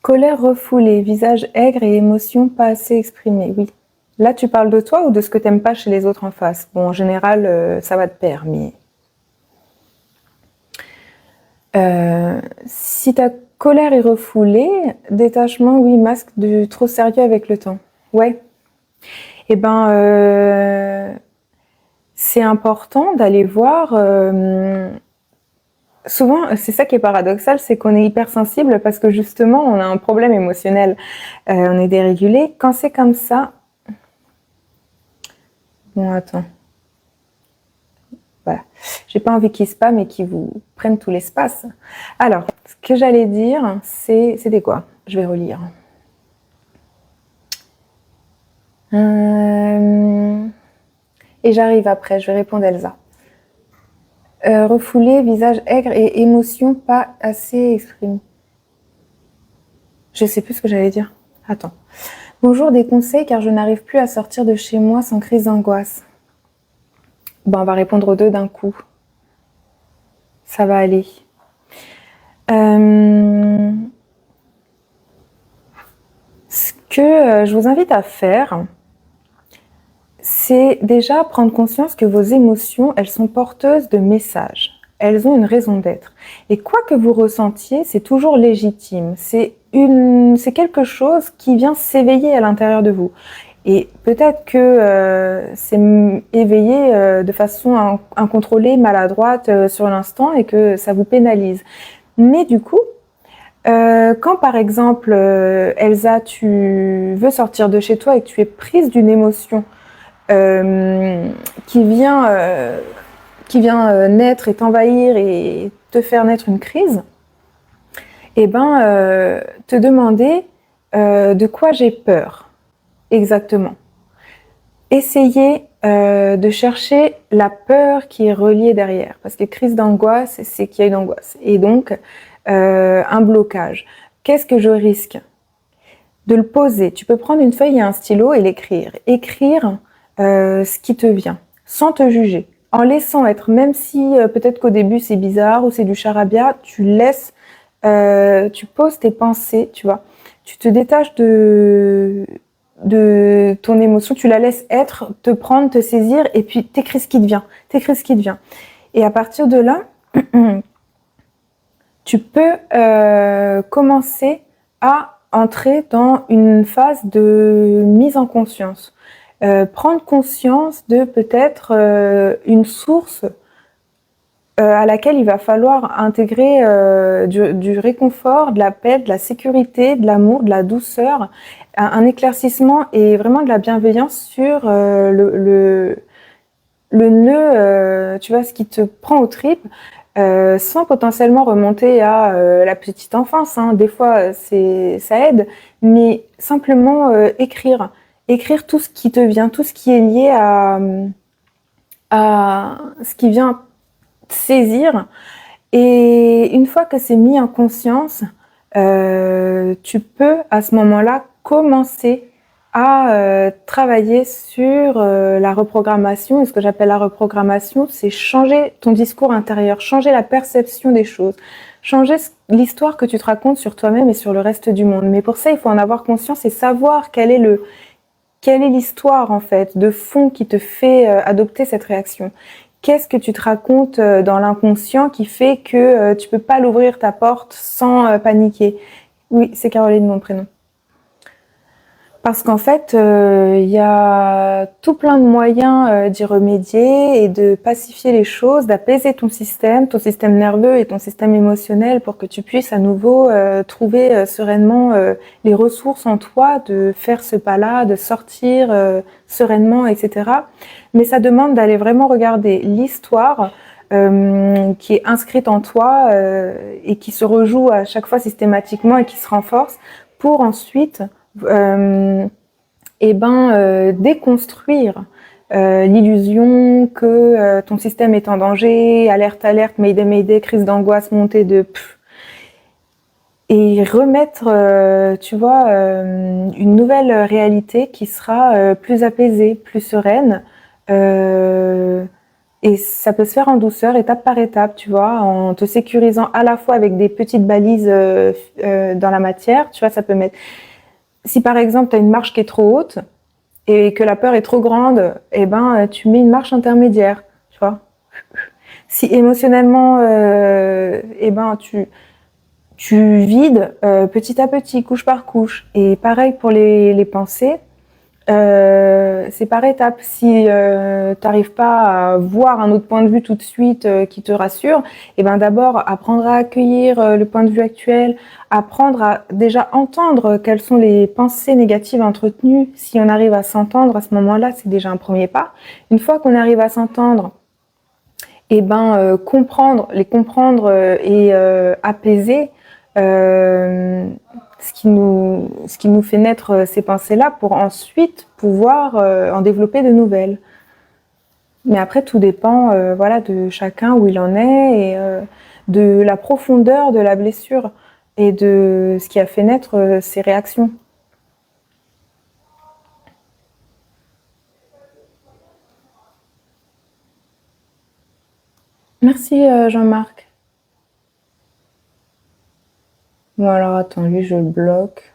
Colère refoulée, visage aigre et émotions pas assez exprimées, oui. Là, tu parles de toi ou de ce que t'aimes pas chez les autres en face? Bon, en général, ça va de pair, mais... si ta colère est refoulée, détachement, oui, masque du trop sérieux avec le temps. Ouais. Eh ben, c'est important d'aller voir... souvent, c'est ça qui est paradoxal, c'est qu'on est hypersensible parce que justement, on a un problème émotionnel. On est dérégulé. Quand c'est comme ça... Bon, attends. voilà. J'ai pas envie qu'ils spamment et qu'ils vous prennent tout l'espace. Alors, ce que j'allais dire, c'était quoi? Je vais relire. Et j'arrive après, je vais répondre Elsa. Refoulé, visage aigre et émotion pas assez exprimée. Je sais plus ce que j'allais dire. Attends. Bonjour, des conseils car je n'arrive plus à sortir de chez moi sans crise d'angoisse. Bon, on va répondre aux deux d'un coup. Ça va aller. Ce que je vous invite à faire, c'est déjà prendre conscience que vos émotions, elles sont porteuses de messages. Elles ont une raison d'être. Et quoi que vous ressentiez, c'est toujours légitime. C'est quelque chose qui vient s'éveiller à l'intérieur de vous. Et peut-être que c'est éveillé de façon incontrôlée, maladroite sur l'instant et que ça vous pénalise. Mais du coup, quand par exemple, Elsa, tu veux sortir de chez toi et que tu es prise d'une émotion qui vient naître et t'envahir et te faire naître une crise, et te demander de quoi j'ai peur exactement. Essayez de chercher la peur qui est reliée derrière, parce que crise d'angoisse, c'est qu'il y a une angoisse, et donc un blocage. Qu'est-ce que je risque? De le poser. Tu peux prendre une feuille et un stylo et l'écrire. Écrire ce qui te vient, sans te juger, en laissant être, même si peut-être qu'au début c'est bizarre ou c'est du charabia, tu laisses, tu poses tes pensées, tu vois, tu te détaches de ton émotion, tu la laisses être, te prendre, te saisir, et puis t'écris ce qui te vient, Et à partir de là, tu peux commencer à entrer dans une phase de mise en conscience. Prendre conscience de peut-être une source à laquelle il va falloir intégrer du réconfort, de la paix, de la sécurité, de l'amour, de la douceur, un éclaircissement et vraiment de la bienveillance sur le nœud, tu vois, ce qui te prend aux tripes, sans potentiellement remonter à la petite enfance. Hein. Des fois, ça aide, mais simplement écrire tout ce qui te vient, tout ce qui est lié à ce qui vient te saisir. Et une fois que c'est mis en conscience, tu peux à ce moment-là commencer à travailler sur la reprogrammation. Et ce que j'appelle la reprogrammation, c'est changer ton discours intérieur, changer la perception des choses, changer l'histoire que tu te racontes sur toi-même et sur le reste du monde. Mais pour ça, il faut en avoir conscience et savoir quelle est l'histoire en fait de fond qui te fait adopter cette réaction. Qu'est-ce que tu te racontes dans l'inconscient qui fait que tu peux pas l'ouvrir ta porte sans paniquer? Oui, c'est Caroline mon prénom. Parce qu'en fait, il y a tout plein de moyens d'y remédier et de pacifier les choses, d'apaiser ton système nerveux et ton système émotionnel pour que tu puisses à nouveau trouver sereinement les ressources en toi de faire ce pas-là, de sortir sereinement, etc. Mais ça demande d'aller vraiment regarder l'histoire qui est inscrite en toi et qui se rejoue à chaque fois systématiquement et qui se renforce pour ensuite déconstruire l'illusion que ton système est en danger, alerte, mayday, mayday, crise d'angoisse, montée de et remettre, tu vois, une nouvelle réalité qui sera plus apaisée, plus sereine. Et ça peut se faire en douceur, étape par étape, tu vois, en te sécurisant à la fois avec des petites balises dans la matière, tu vois, ça peut mettre... Si par exemple, tu as une marche qui est trop haute et que la peur est trop grande, tu mets une marche intermédiaire, tu vois. Si émotionnellement, tu vides petit à petit, couche par couche. Et pareil pour les pensées, c'est par étapes. Si t'arrives pas à voir un autre point de vue tout de suite qui te rassure, d'abord apprendre à accueillir le point de vue actuel, apprendre à déjà entendre quelles sont les pensées négatives entretenues. Si on arrive à s'entendre à ce moment-là, c'est déjà un premier pas. Une fois qu'on arrive à s'entendre et les comprendre et apaiser ce qui nous fait naître ces pensées-là pour ensuite pouvoir en développer de nouvelles. Mais après, tout dépend de chacun, où il en est, et de la profondeur de la blessure et de ce qui a fait naître ces réactions. Merci Jean-Marc. Bon alors attends, lui je le bloque.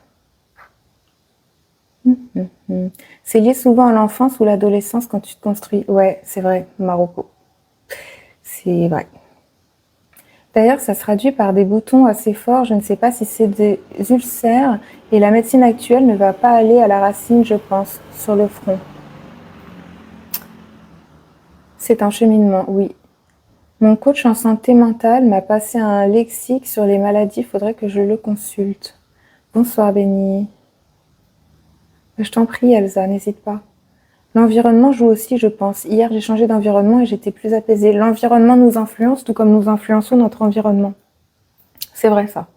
C'est lié souvent à l'enfance ou l'adolescence quand tu te construis. Ouais, c'est vrai, Marocco. C'est vrai. D'ailleurs, ça se traduit par des boutons assez forts. Je ne sais pas si c'est des ulcères et la médecine actuelle ne va pas aller à la racine, je pense, sur le front. C'est un cheminement, oui. Mon coach en santé mentale m'a passé un lexique sur les maladies, faudrait que je le consulte. Bonsoir Béni. Je t'en prie Elsa, n'hésite pas. L'environnement joue aussi, je pense. Hier, j'ai changé d'environnement et j'étais plus apaisée. L'environnement nous influence, tout comme nous influençons notre environnement. C'est vrai ça.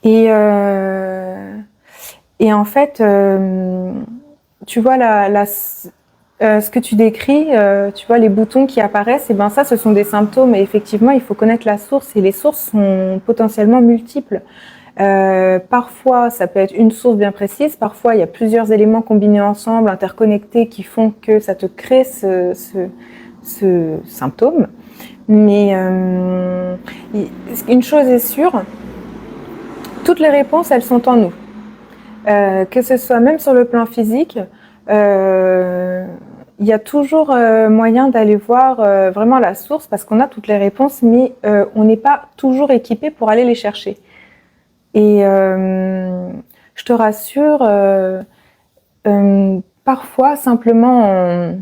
Et en fait, tu vois ce que tu décris, tu vois les boutons qui apparaissent, et ben ça, ce sont des symptômes. Et effectivement, il faut connaître la source. Et les sources sont potentiellement multiples. Parfois, ça peut être une source bien précise. Parfois, il y a plusieurs éléments combinés ensemble, interconnectés, qui font que ça te crée ce symptôme. Mais une chose est sûre, toutes les réponses, elles sont en nous. Que ce soit même sur le plan physique, il y a toujours moyen d'aller voir vraiment la source, parce qu'on a toutes les réponses, mais on n'est pas toujours équipé pour aller les chercher. Et je te rassure, parfois simplement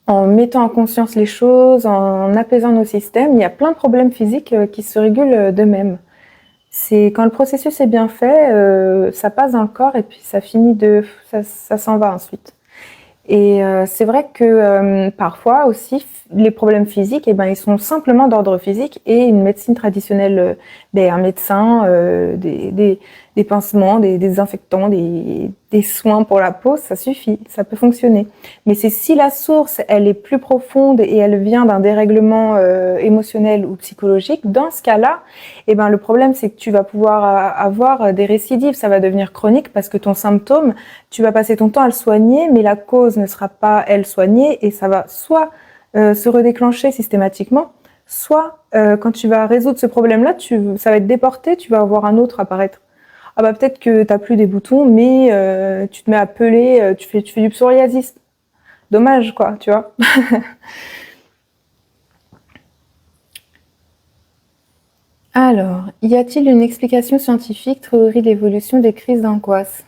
en mettant en conscience les choses, en apaisant nos systèmes, il y a plein de problèmes physiques qui se régulent d'eux-mêmes. C'est quand le processus est bien fait, ça passe dans le corps et puis ça s'en va ensuite. Et c'est vrai que parfois aussi, les problèmes physiques, ils sont simplement d'ordre physique, et une médecine traditionnelle, un médecin, des pansements, des désinfectants, des soins pour la peau, ça suffit, ça peut fonctionner. Mais c'est si la source, elle est plus profonde et elle vient d'un dérèglement émotionnel ou psychologique, dans ce cas-là, le problème, c'est que tu vas pouvoir avoir des récidives, ça va devenir chronique, parce que ton symptôme, tu vas passer ton temps à le soigner, mais la cause ne sera pas, elle, soignée, et ça va soit se redéclencher systématiquement, soit quand tu vas résoudre ce problème-là, ça va être déporté, tu vas avoir un autre apparaître. Ah bah peut-être que t'as plus des boutons, mais tu te mets à peler, tu fais du psoriasis. Dommage, quoi, tu vois. Alors, y a-t-il une explication scientifique, théorie de l'évolution des crises d'angoisse?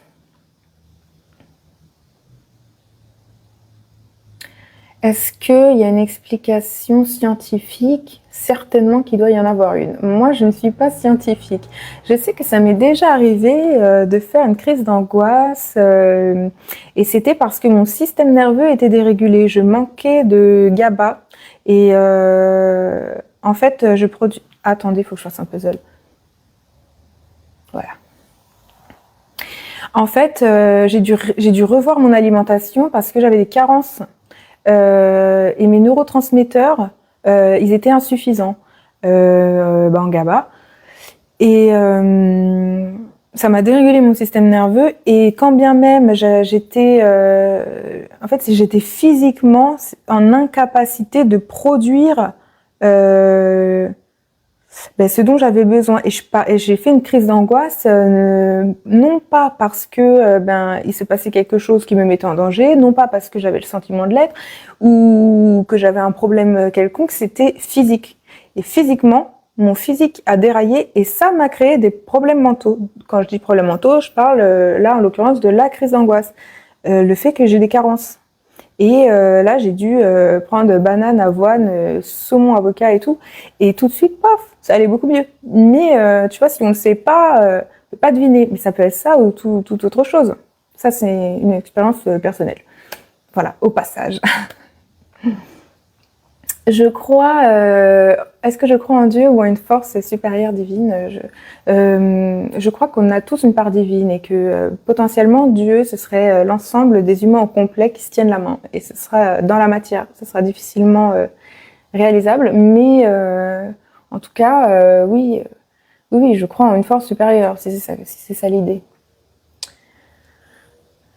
Est-ce qu'il y a une explication scientifique? Certainement qu'il doit y en avoir une. Moi, je ne suis pas scientifique. Je sais que ça m'est déjà arrivé de faire une crise d'angoisse et c'était parce que mon système nerveux était dérégulé. Je manquais de GABA et en fait, je produis... Attendez, il faut que je fasse un puzzle. Voilà. En fait, j'ai dû revoir mon alimentation parce que j'avais des carences. Et mes neurotransmetteurs, ils étaient insuffisants en GABA. Et ça m'a dérégulé mon système nerveux. Et quand bien même j'étais physiquement en incapacité de produire ce dont j'avais besoin, et j'ai fait une crise d'angoisse, non pas parce que il se passait quelque chose qui me mettait en danger, non pas parce que j'avais le sentiment de l'être ou que j'avais un problème quelconque, c'était physique. Et physiquement, mon physique a déraillé et ça m'a créé des problèmes mentaux. Quand je dis problèmes mentaux, je parle là en l'occurrence de la crise d'angoisse, le fait que j'ai des carences. Et là, j'ai dû prendre banane, avoine, saumon, avocat et tout. Et tout de suite, paf, ça allait beaucoup mieux. Mais tu vois, si on ne sait pas, on peut pas deviner. Mais ça peut être ça ou tout autre chose. Ça, c'est une expérience personnelle. Voilà, au passage. Je crois, est-ce que je crois en Dieu ou en une force supérieure divine? Je crois qu'on a tous une part divine et que potentiellement Dieu, ce serait l'ensemble des humains au complet qui se tiennent la main. Et ce sera dans la matière, ce sera difficilement réalisable, mais en tout cas, oui, oui, je crois en une force supérieure, si c'est ça l'idée.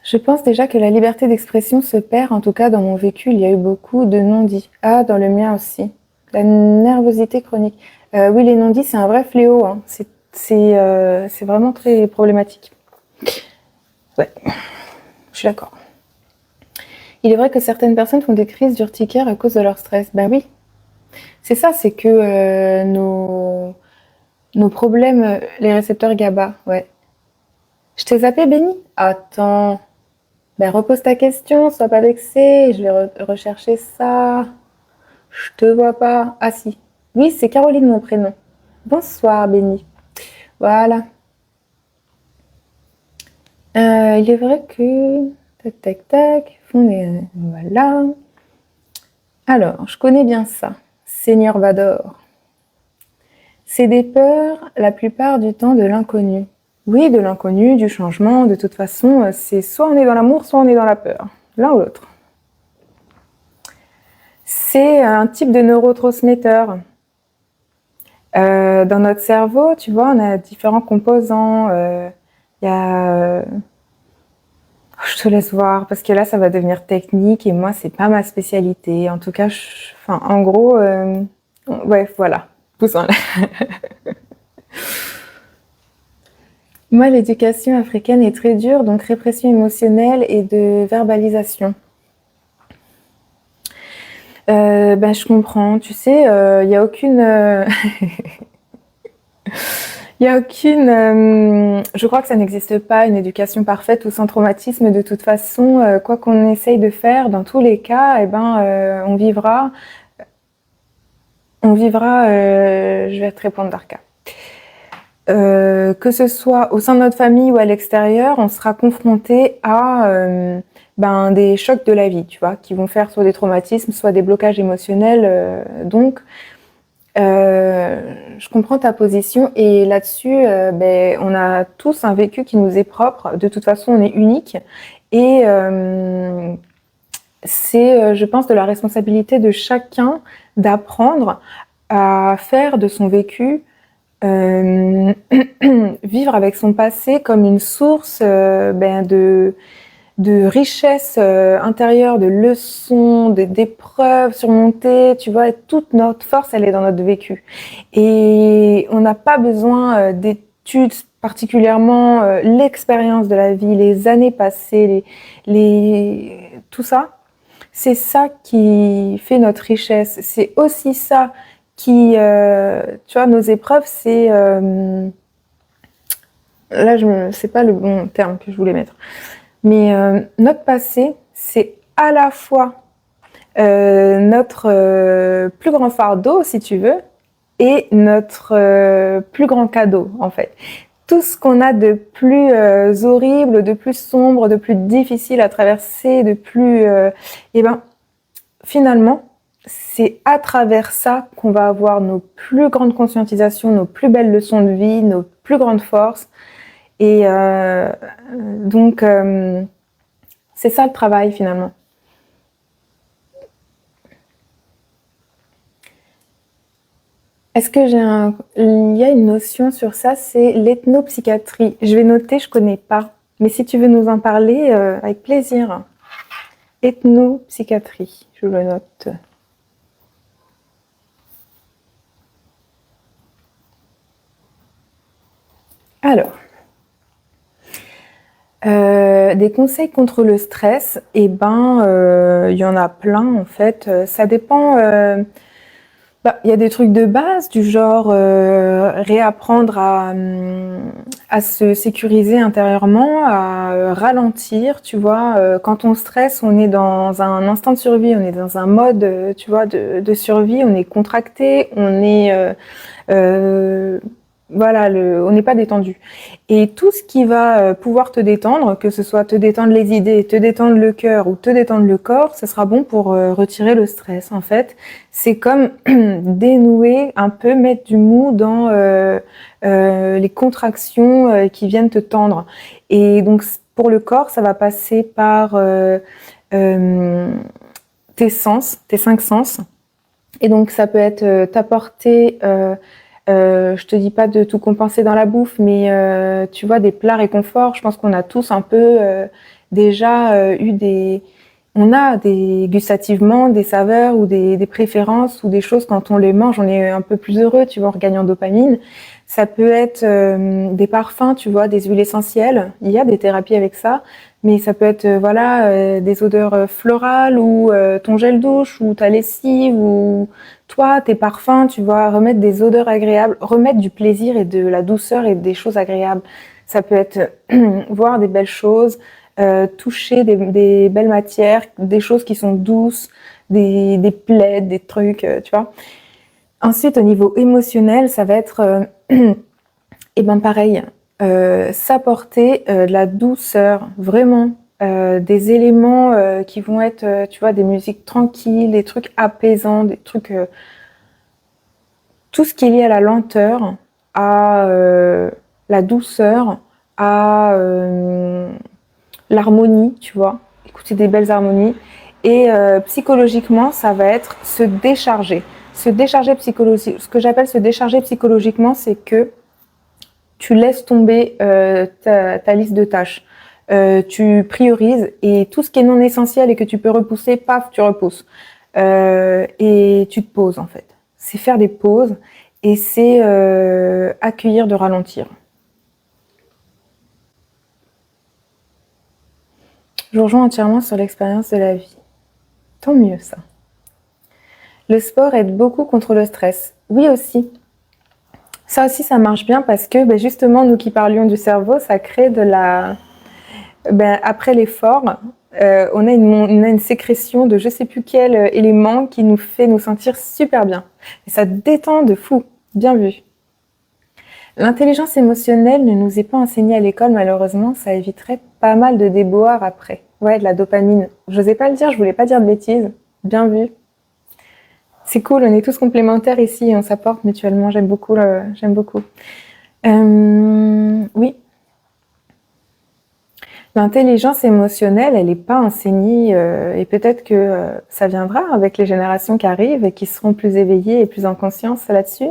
Je pense déjà que la liberté d'expression se perd, en tout cas dans mon vécu, il y a eu beaucoup de non-dits. Ah, dans le mien aussi. La nervosité chronique. Oui, les non-dits, c'est un vrai fléau, hein. C'est vraiment très problématique. Ouais, je suis d'accord. Il est vrai que certaines personnes font des crises d'urticaire à cause de leur stress. Ben oui, c'est ça, c'est que nos problèmes, les récepteurs GABA, ouais. Je t'ai zappé, Benny? Attends. Ben, repose ta question, sois pas vexée, je vais rechercher ça. Je te vois pas. Ah si. Oui, c'est Caroline mon prénom. Bonsoir, Béni. Voilà. Il est vrai que... Tac, tac, tac. Voilà. Alors, je connais bien ça. Seigneur Vador. C'est des peurs, la plupart du temps, de l'inconnu. Oui, de l'inconnu, du changement. De toute façon, c'est soit on est dans l'amour, soit on est dans la peur. L'un ou l'autre. C'est un type de neurotransmetteur. Dans notre cerveau, tu vois, on a différents composants. Il y a... Je te laisse voir, parce que là, ça va devenir technique, et moi, c'est pas ma spécialité. En tout cas, enfin, en gros, ouais, voilà. Pouce en l'air. Moi, l'éducation africaine est très dure, donc répression émotionnelle et de verbalisation. Ben, je comprends. Tu sais, il n'y a aucune... Il n'y a aucune... je crois que ça n'existe pas, une éducation parfaite ou sans traumatisme. De toute façon, quoi qu'on essaye de faire, dans tous les cas, eh ben, on vivra... je vais te répondre, Darka. Que ce soit au sein de notre famille ou à l'extérieur, on sera confronté à des chocs de la vie, tu vois, qui vont faire soit des traumatismes, soit des blocages émotionnels. Donc, je comprends ta position et là-dessus, on a tous un vécu qui nous est propre. De toute façon, on est unique et c'est, je pense, de la responsabilité de chacun d'apprendre à faire de son vécu vivre avec son passé comme une source de richesse intérieure, de leçons, d'épreuves surmontées, tu vois, et toute notre force, elle est dans notre vécu. Et on n'a pas besoin d'études particulièrement, l'expérience de la vie, les années passées, tout ça, c'est ça qui fait notre richesse. C'est aussi ça qui, tu vois, nos épreuves, c'est... là, c'est pas le bon terme que je voulais mettre. Mais notre passé, c'est à la fois notre plus grand fardeau, si tu veux, et notre plus grand cadeau, en fait. Tout ce qu'on a de plus horrible, de plus sombre, de plus difficile à traverser, de plus... finalement, c'est à travers ça qu'on va avoir nos plus grandes conscientisations, nos plus belles leçons de vie, nos plus grandes forces. Et donc, c'est ça le travail finalement. Est-ce que il y a une notion sur ça, c'est l'ethnopsychiatrie. Je vais noter, je connais pas. Mais si tu veux nous en parler, avec plaisir. Ethnopsychiatrie, je le note. Alors, des conseils contre le stress, il y en a plein en fait. Ça dépend. Il y a des trucs de base du genre réapprendre à se sécuriser intérieurement, à ralentir, tu vois. Quand on stresse, on est dans un instinct de survie, on est dans un mode, tu vois, de survie, on est contracté, on est voilà, on n'est pas détendu. Et tout ce qui va pouvoir te détendre, que ce soit te détendre les idées, te détendre le cœur ou te détendre le corps, ce sera bon pour retirer le stress. En fait, c'est comme dénouer un peu, mettre du mou dans les contractions qui viennent te tendre. Et donc, pour le corps, ça va passer par tes sens, tes 5 sens. Et donc, ça peut être t'apporter... je te dis pas de tout compenser dans la bouffe, mais tu vois, des plats réconforts. Je pense qu'on a tous un peu déjà eu on a des gustativement des saveurs ou des préférences ou des choses quand on les mange, on est un peu plus heureux, tu vois, on regagne en dopamine. Ça peut être des parfums, tu vois, des huiles essentielles. Il y a des thérapies avec ça, mais ça peut être voilà des odeurs florales ou ton gel douche ou ta lessive ou toi, tes parfums, tu vois, remettre des odeurs agréables, remettre du plaisir et de la douceur et des choses agréables. Ça peut être voir des belles choses, toucher des belles matières, des choses qui sont douces, des plaids, des trucs, tu vois. Ensuite, au niveau émotionnel, ça va être, et ben pareil, s'apporter de la douceur, vraiment, des éléments qui vont être, tu vois, des musiques tranquilles, des trucs apaisants, des trucs, tout ce qui est lié à la lenteur, à la douceur, à l'harmonie, tu vois, écouter des belles harmonies. Et psychologiquement, ça va être se décharger. Se décharger psychologiquement. Ce que j'appelle se décharger psychologiquement, c'est que tu laisses tomber ta liste de tâches. Tu priorises et tout ce qui est non essentiel et que tu peux repousser, paf, tu repousses. Et tu te poses en fait. C'est faire des pauses et c'est accueillir de ralentir. Je vous rejoins entièrement sur l'expérience de la vie. Tant mieux ça. Le sport aide beaucoup contre le stress. Oui aussi. Ça aussi, ça marche bien parce que ben justement, nous qui parlions du cerveau, ça crée de la... Ben, après l'effort, on a une sécrétion de je sais plus quel élément qui nous fait nous sentir super bien. Et ça détend de fou. Bien vu. L'intelligence émotionnelle ne nous est pas enseignée à l'école, malheureusement, ça éviterait pas mal de déboires après. Ouais, de la dopamine. J'osais pas le dire, je voulais pas dire de bêtises. Bien vu. C'est cool, on est tous complémentaires ici et on s'apporte mutuellement. J'aime beaucoup. Oui. L'intelligence émotionnelle, elle n'est pas enseignée et peut-être que ça viendra avec les générations qui arrivent et qui seront plus éveillées et plus en conscience là-dessus.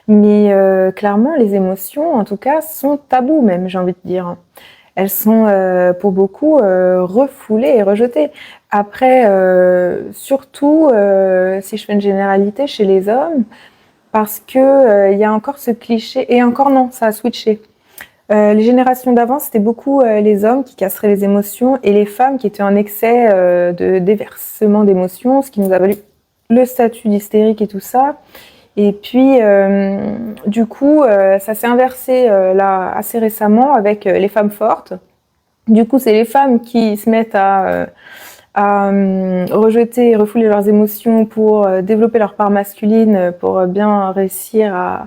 Mais clairement, les émotions, en tout cas, sont tabous même, j'ai envie de dire. Elles sont pour beaucoup refoulées et rejetées. Après, surtout, si je fais une généralité chez les hommes, parce que y a encore ce cliché, et encore non, ça a switché. Les générations d'avant, c'était beaucoup les hommes qui casseraient les émotions et les femmes qui étaient en excès de déversement d'émotions, ce qui nous a valu le statut d'hystérique et tout ça. Et puis, du coup, ça s'est inversé là assez récemment avec les femmes fortes. Du coup, c'est les femmes qui se mettent à rejeter et refouler leurs émotions pour développer leur part masculine, pour bien réussir à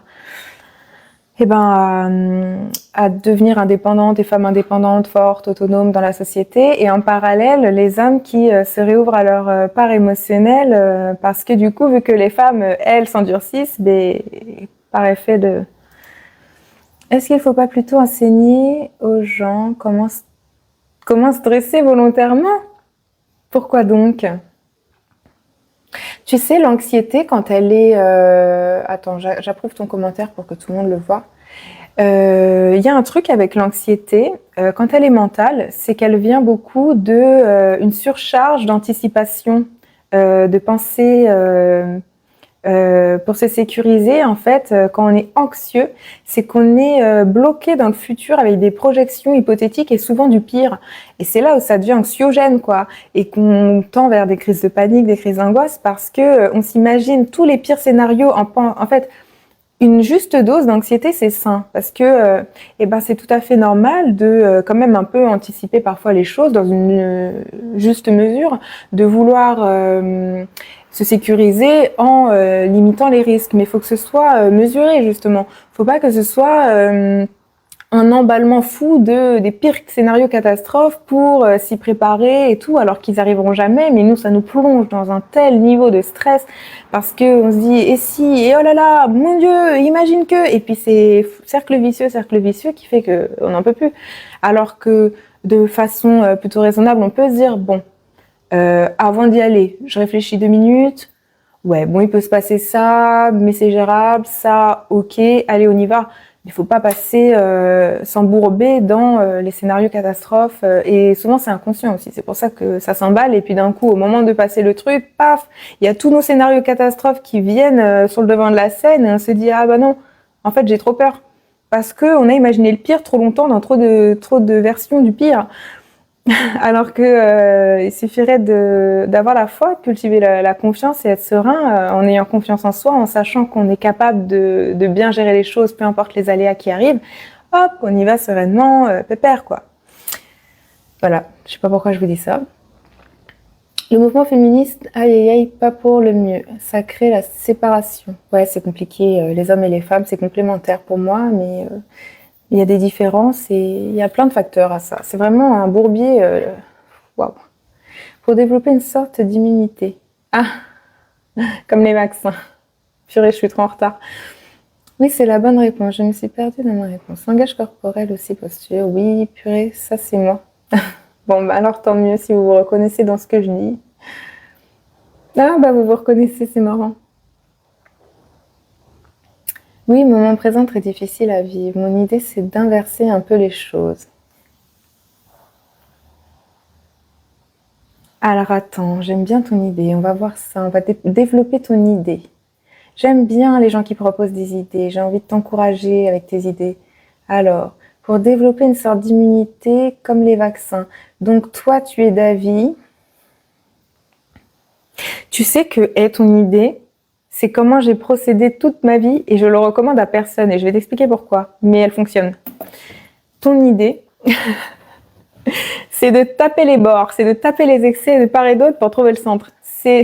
devenir indépendantes, des femmes indépendantes, fortes, autonomes dans la société. Et en parallèle, les hommes qui se réouvrent à leur part émotionnelle parce que du coup, vu que les femmes, elles, s'endurcissent, par effet de... Est-ce qu'il ne faut pas plutôt enseigner aux gens comment se dresser volontairement? Pourquoi donc? Tu sais, l'anxiété, quand elle est... Attends, j'approuve ton commentaire pour que tout le monde le voit. Il y a un truc avec l'anxiété, quand elle est mentale, c'est qu'elle vient beaucoup de une surcharge d'anticipation, de pensée pour se sécuriser. En fait, quand on est anxieux, c'est qu'on est bloqué dans le futur avec des projections hypothétiques et souvent du pire. Et c'est là où ça devient anxiogène, quoi, et qu'on tend vers des crises de panique, des crises d'angoisse, parce que on s'imagine tous les pires scénarios. En fait, une juste dose d'anxiété, c'est sain parce que c'est tout à fait normal de quand même un peu anticiper parfois les choses dans une juste mesure, de vouloir se sécuriser en limitant les risques. Mais il faut que ce soit mesuré justement. Faut pas que ce soit un emballement fou des pires scénarios catastrophes pour s'y préparer et tout, alors qu'ils arriveront jamais. Mais nous, ça nous plonge dans un tel niveau de stress parce que on se dit et si, et oh là là, mon Dieu, imagine que, et puis c'est cercle vicieux qui fait que on n'en peut plus. Alors que de façon plutôt raisonnable, on peut se dire bon, avant d'y aller, je réfléchis 2 minutes. Ouais, bon, il peut se passer ça, mais c'est gérable, ça, ok, allez, on y va. Il faut pas passer s'embourber dans les scénarios catastrophes et souvent c'est inconscient aussi, c'est pour ça que ça s'emballe et puis d'un coup au moment de passer le truc, paf, il y a tous nos scénarios catastrophes qui viennent sur le devant de la scène et on se dit ah bah non, en fait j'ai trop peur parce que on a imaginé le pire trop longtemps dans trop de versions du pire. Alors que il suffirait d'avoir la foi, de cultiver la confiance et être serein en ayant confiance en soi, en sachant qu'on est capable de bien gérer les choses, peu importe les aléas qui arrivent. Hop, on y va sereinement, pépère quoi. Voilà, je sais pas pourquoi je vous dis ça. Le mouvement féministe, aïe aïe aïe, pas pour le mieux. Ça crée la séparation. Ouais, c'est compliqué. Les hommes et les femmes, c'est complémentaire pour moi, mais il y a des différences et il y a plein de facteurs à ça. C'est vraiment un bourbier, waouh. Pour développer une sorte d'immunité. Ah, comme les vaccins. Purée, je suis trop en retard. Oui, c'est la bonne réponse. Je me suis perdue dans ma réponse. Langage corporel aussi, posture. Oui, purée, ça c'est moi. Bon, bah alors tant mieux si vous vous reconnaissez dans ce que je dis. Ah, bah vous vous reconnaissez, c'est marrant. Oui, moment présent très difficile à vivre. Mon idée, c'est d'inverser un peu les choses. Alors attends, j'aime bien ton idée. On va voir ça. On va développer ton idée. J'aime bien les gens qui proposent des idées. J'ai envie de t'encourager avec tes idées. Alors, pour développer une sorte d'immunité comme les vaccins. Donc toi, tu es d'avis. Tu sais que ton idée, c'est comment j'ai procédé toute ma vie et je le recommande à personne et je vais t'expliquer pourquoi, mais elle fonctionne. Ton idée, c'est de taper les bords, c'est de taper les excès de part et d'autre pour trouver le centre. C'est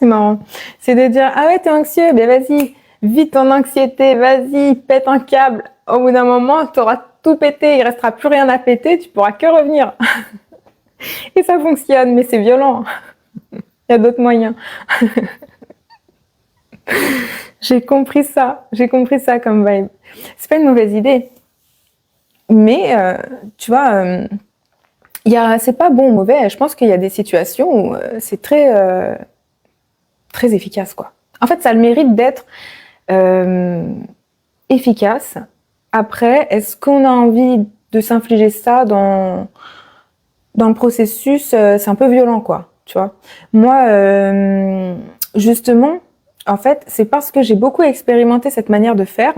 marrant. C'est de dire, ah ouais, t'es anxieux, ben vas-y, vis ton anxiété, vas-y, pète un câble. Au bout d'un moment, t'auras tout pété, il restera plus rien à péter, tu pourras que revenir. Et ça fonctionne, mais c'est violent. Il y a d'autres moyens. J'ai compris ça comme vibe. C'est pas une mauvaise idée. Mais, tu vois, c'est pas bon ou mauvais. Je pense qu'il y a des situations où c'est très efficace, quoi. En fait, ça a le mérite d'être efficace. Après, est-ce qu'on a envie de s'infliger ça dans le processus? C'est un peu violent, quoi, tu vois. Moi, justement, en fait, c'est parce que j'ai beaucoup expérimenté cette manière de faire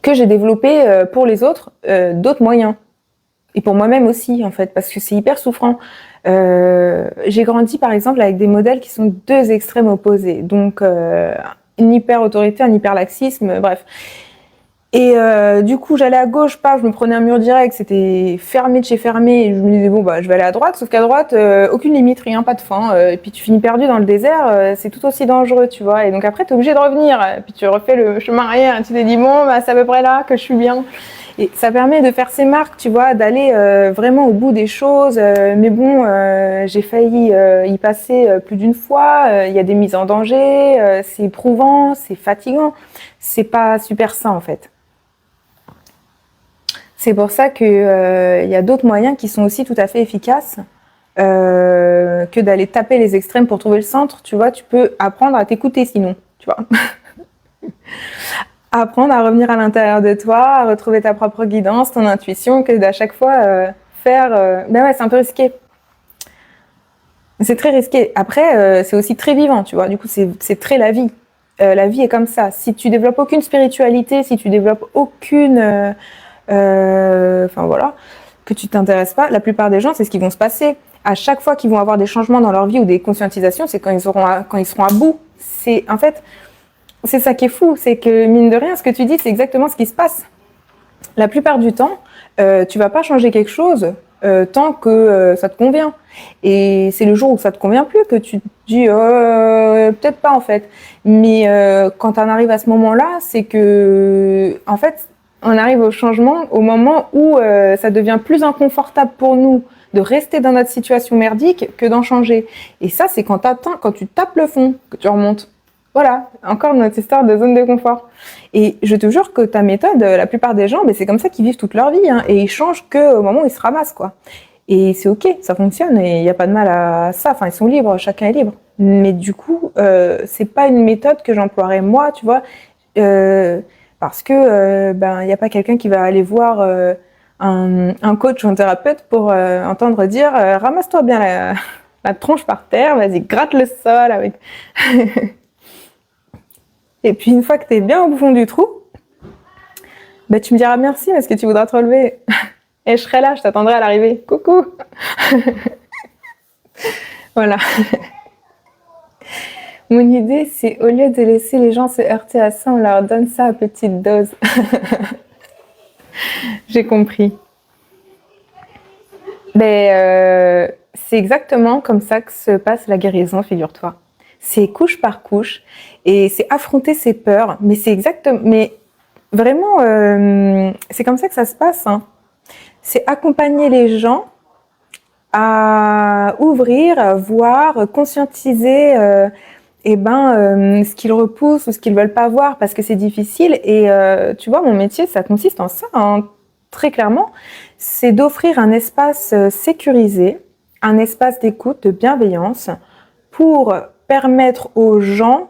que j'ai développé pour les autres d'autres moyens. Et pour moi-même aussi, en fait, parce que c'est hyper souffrant. J'ai grandi, par exemple, avec des modèles qui sont deux extrêmes opposés. Donc, une hyper-autorité, un hyper-laxisme, bref. Et du coup, j'allais à gauche, paf, je me prenais un mur direct, c'était fermé de chez fermé, et je me disais, bon, bah, je vais aller à droite, sauf qu'à droite, aucune limite, rien, pas de fin, et puis tu finis perdu dans le désert, c'est tout aussi dangereux, tu vois, et donc après, t'es obligé de revenir, et puis tu refais le chemin arrière, et tu te dis, bon, bah, c'est à peu près là que je suis bien. Et ça permet de faire ses marques, tu vois, d'aller vraiment au bout des choses, mais bon, j'ai failli y passer plus d'une fois, il y a des mises en danger, c'est éprouvant, c'est fatigant, c'est pas super sain, en fait. C'est pour ça que y a d'autres moyens qui sont aussi tout à fait efficaces que d'aller taper les extrêmes pour trouver le centre. Tu vois, tu peux apprendre à t'écouter sinon, tu vois. Apprendre à revenir à l'intérieur de toi, à retrouver ta propre guidance, ton intuition, que d'à chaque fois faire... Ben ouais, c'est un peu risqué. C'est très risqué. Après, c'est aussi très vivant, tu vois. Du coup, c'est très la vie. La vie est comme ça. Si tu développes aucune spiritualité, si tu développes aucune... enfin voilà, que tu t'intéresses pas, la plupart des gens, c'est ce qui vont se passer. À chaque fois qu'ils vont avoir des changements dans leur vie ou des conscientisations, c'est quand ils seront à bout. C'est en fait, c'est ça qui est fou, c'est que mine de rien, ce que tu dis, c'est exactement ce qui se passe. La plupart du temps, tu vas pas changer quelque chose tant que ça te convient. Et c'est le jour où ça te convient plus que tu te dis peut-être pas en fait. Mais quand on arrive à ce moment-là, c'est que en fait, on arrive au changement au moment où ça devient plus inconfortable pour nous de rester dans notre situation merdique que d'en changer. Et ça, c'est quand tu tapes le fond, que tu remontes. Voilà, encore notre histoire de zone de confort. Et je te jure que ta méthode, la plupart des gens, c'est comme ça qu'ils vivent toute leur vie, hein, et ils changent qu'au moment où ils se ramassent, quoi. Et c'est ok, ça fonctionne, et il n'y a pas de mal à ça. Enfin, ils sont libres, chacun est libre. Mais du coup, c'est pas une méthode que j'emploierais moi, tu vois, parce que il n'y a pas quelqu'un qui va aller voir un coach ou un thérapeute pour entendre dire ramasse-toi bien la tronche par terre, vas-y, gratte le sol avec. Et puis une fois que tu es bien au fond du trou, tu me diras merci parce que tu voudras te relever. Et je serai là, je t'attendrai à l'arrivée. Coucou. Voilà. Mon idée, c'est au lieu de laisser les gens se heurter à ça, on leur donne ça à petite dose. J'ai compris. C'est exactement comme ça que se passe la guérison, figure-toi. C'est couche par couche et c'est affronter ses peurs, mais c'est exactement, mais vraiment, c'est comme ça que ça se passe, hein. C'est accompagner les gens à ouvrir, voir, conscientiser ce qu'ils repoussent ou ce qu'ils veulent pas voir parce que c'est difficile. Et tu vois, mon métier, ça consiste en ça, hein, très clairement. C'est d'offrir un espace sécurisé, un espace d'écoute, de bienveillance pour permettre aux gens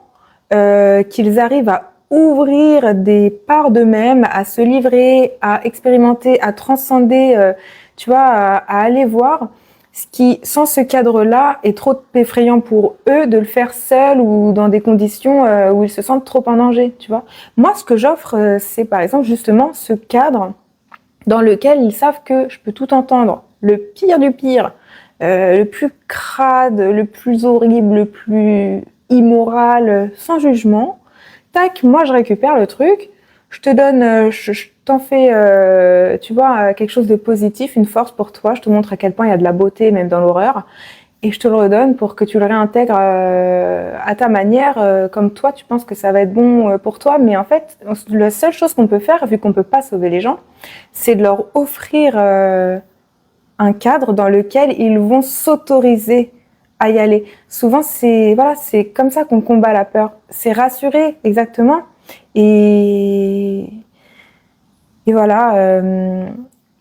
qu'ils arrivent à ouvrir des parts d'eux-mêmes, à se livrer, à expérimenter, à transcender, tu vois, à aller voir ce qui, sans ce cadre-là, est trop effrayant pour eux de le faire seuls ou dans des conditions où ils se sentent trop en danger, tu vois. Moi, ce que j'offre, c'est par exemple justement ce cadre dans lequel ils savent que je peux tout entendre, le pire du pire, le plus crade, le plus horrible, le plus immoral, sans jugement. Tac, moi je récupère le truc, je te donne, je t'en fais, tu vois, quelque chose de positif, une force pour toi, je te montre à quel point il y a de la beauté même dans l'horreur, et je te le redonne pour que tu le réintègres à ta manière, comme toi tu penses que ça va être bon pour toi, mais en fait, la seule chose qu'on peut faire, vu qu'on peut pas sauver les gens, c'est de leur offrir un cadre dans lequel ils vont s'autoriser à y aller. Souvent, c'est comme ça qu'on combat la peur. C'est rassurer, exactement. Et voilà,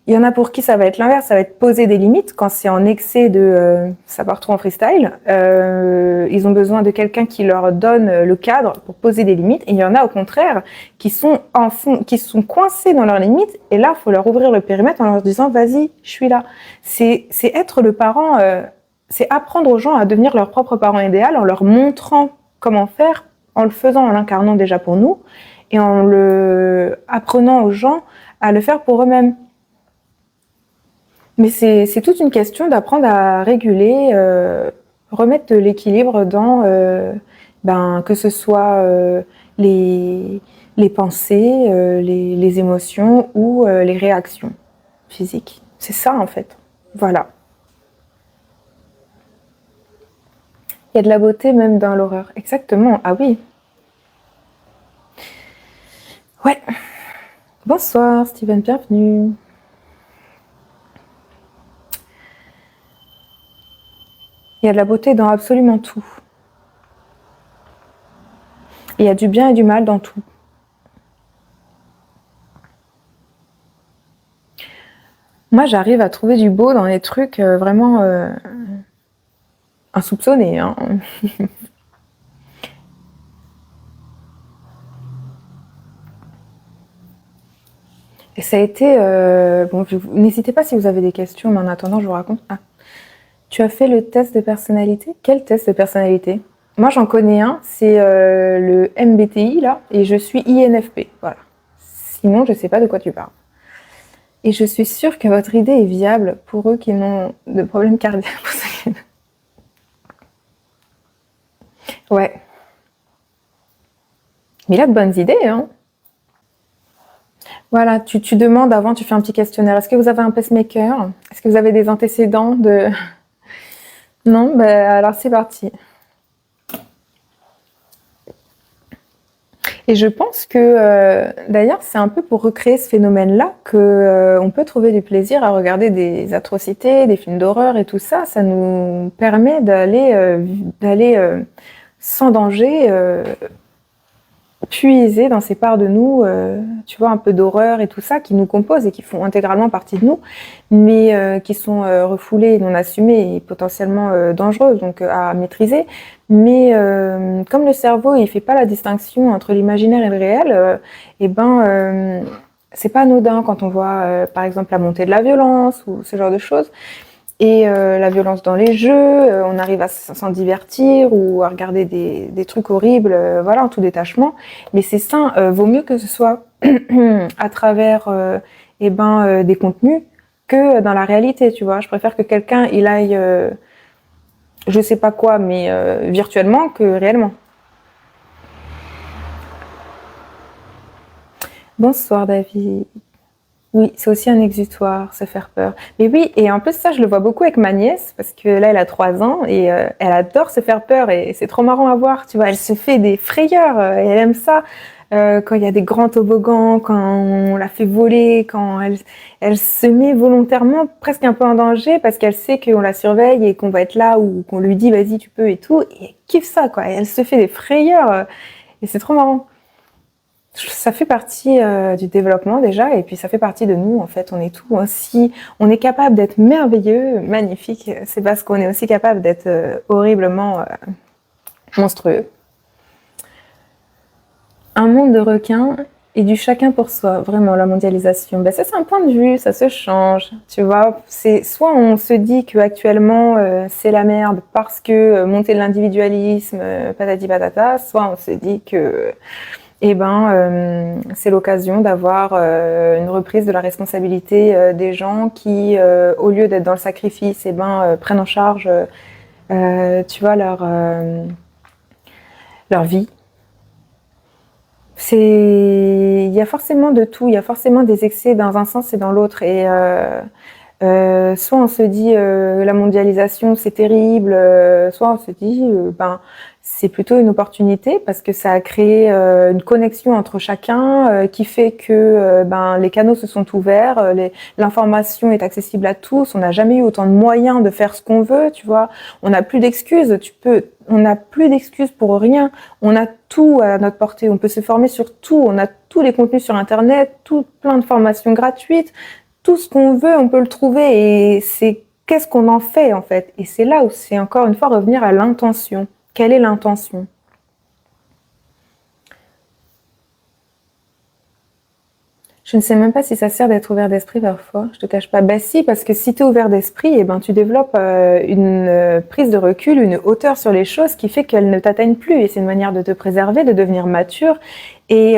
il y en a pour qui ça va être l'inverse, ça va être poser des limites quand c'est en excès de ça part trop en freestyle. Ils ont besoin de quelqu'un qui leur donne le cadre pour poser des limites. Et il y en a au contraire qui sont qui sont coincés dans leurs limites. Et là, il faut leur ouvrir le périmètre en leur disant vas-y, je suis là. C'est être le parent, c'est apprendre aux gens à devenir leur propre parent idéal en leur montrant comment faire, en le faisant, en l'incarnant déjà pour nous et en le apprenant aux gens à le faire pour eux-mêmes. Mais c'est toute une question d'apprendre à réguler, remettre de l'équilibre dans, que ce soit les pensées, les émotions ou les réactions physiques. C'est ça en fait. Voilà. Il y a de la beauté même dans l'horreur. Exactement. Ah oui. Ouais. Bonsoir Steven, bienvenue. Il y a de la beauté dans absolument tout. Il y a du bien et du mal dans tout. Moi, j'arrive à trouver du beau dans les trucs vraiment insoupçonnés, hein. Et ça a été... n'hésitez pas si vous avez des questions, mais en attendant, je vous raconte. Ah. Tu as fait le test de personnalité? Quel test de personnalité? Moi, j'en connais un, c'est le MBTI, là, et je suis INFP, voilà. Sinon, je sais pas de quoi tu parles. Et je suis sûre que votre idée est viable pour eux qui n'ont de problèmes cardiaques. Ouais. Mais il a de bonnes idées, hein. Voilà, tu demandes avant, tu fais un petit questionnaire. Est-ce que vous avez un pacemaker? Est-ce que vous avez des antécédents de... Non? Ben, alors c'est parti. Et je pense que, d'ailleurs, c'est un peu pour recréer ce phénomène-là que on peut trouver du plaisir à regarder des atrocités, des films d'horreur et tout ça. Ça nous permet d'aller sans danger puiser dans ces parts de nous, tu vois, un peu d'horreur et tout ça, qui nous composent et qui font intégralement partie de nous, mais qui sont refoulées, non assumées et potentiellement dangereuses, donc à maîtriser. Mais comme le cerveau, il fait pas la distinction entre l'imaginaire et le réel, et c'est pas anodin quand on voit, par exemple, la montée de la violence ou ce genre de choses. Et la violence dans les jeux, on arrive à s'en divertir ou à regarder des trucs horribles, voilà, en tout détachement. Mais c'est sain, vaut mieux que ce soit à travers des contenus que dans la réalité, tu vois. Je préfère que quelqu'un il aille, je sais pas quoi, mais virtuellement que réellement. Bonsoir David. Oui, c'est aussi un exutoire, se faire peur. Mais oui, et en plus ça, je le vois beaucoup avec ma nièce, parce que là, elle a 3 ans, et elle adore se faire peur, et c'est trop marrant à voir, tu vois, elle se fait des frayeurs, et elle aime ça. Quand il y a des grands toboggans, quand on la fait voler, quand elle se met volontairement presque un peu en danger, parce qu'elle sait qu'on la surveille, et qu'on va être là, ou qu'on lui dit, vas-y, tu peux, et tout, et elle kiffe ça, quoi, et elle se fait des frayeurs, et c'est trop marrant. Ça fait partie du développement déjà, et puis ça fait partie de nous, en fait. On est tout. Si on est capable d'être merveilleux, magnifique, c'est parce qu'on est aussi capable d'être horriblement monstrueux. Un monde de requins et du chacun pour soi, vraiment, la mondialisation. Ben, ça, c'est un point de vue, ça se change, tu vois. C'est soit on se dit qu'actuellement, c'est la merde parce que monter de l'individualisme, patati patata, soit on se dit que c'est l'occasion d'avoir une reprise de la responsabilité des gens qui, au lieu d'être dans le sacrifice, prennent en charge, tu vois, leur vie. Il y a forcément de tout, il y a forcément des excès dans un sens et dans l'autre. Et soit on se dit la mondialisation c'est terrible, soit on se dit c'est plutôt une opportunité parce que ça a créé une connexion entre chacun qui fait que les canaux se sont ouverts, l'information est accessible à tous, on n'a jamais eu autant de moyens de faire ce qu'on veut, tu vois, on n'a plus d'excuses, on n'a plus d'excuses pour rien, on a tout à notre portée, on peut se former sur tout, on a tous les contenus sur internet, plein de formations gratuites, tout ce qu'on veut, on peut le trouver et c'est qu'est-ce qu'on en fait en fait. Et c'est là où c'est encore une fois revenir à l'intention. Quelle est l'intention? Je ne sais même pas si ça sert d'être ouvert d'esprit parfois, je te cache pas. Ben si, parce que si tu es ouvert d'esprit, tu développes une prise de recul, une hauteur sur les choses qui fait qu'elles ne t'atteignent plus. Et c'est une manière de te préserver, de devenir mature. Et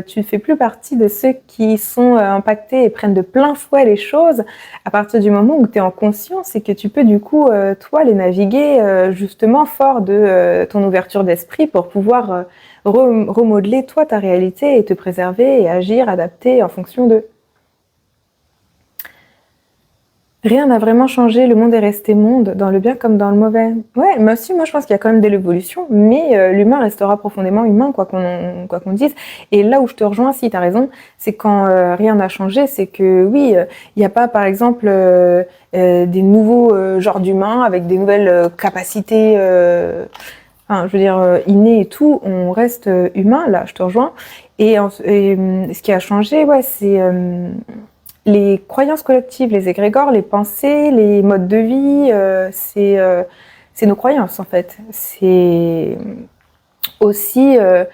tu ne fais plus partie de ceux qui sont impactés et prennent de plein fouet les choses à partir du moment où tu es en conscience et que tu peux du coup, toi, les naviguer justement fort de ton ouverture d'esprit pour pouvoir remodeler toi ta réalité et te préserver et agir, adapter en fonction de... Rien n'a vraiment changé, le monde est resté monde, dans le bien comme dans le mauvais. Ouais, mais aussi moi je pense qu'il y a quand même de l'évolution, mais l'humain restera profondément humain, quoi qu'on dise. Et là où je te rejoins, si t'as raison, c'est quand rien n'a changé, c'est que oui, il n'y a pas par exemple des nouveaux genres d'humains avec des nouvelles capacités... je veux dire, inné et tout, on reste humain, là, je te rejoins. Ce qui a changé, ouais, c'est les croyances collectives, les égrégores, les pensées, les modes de vie, c'est nos croyances, en fait. C'est aussi ce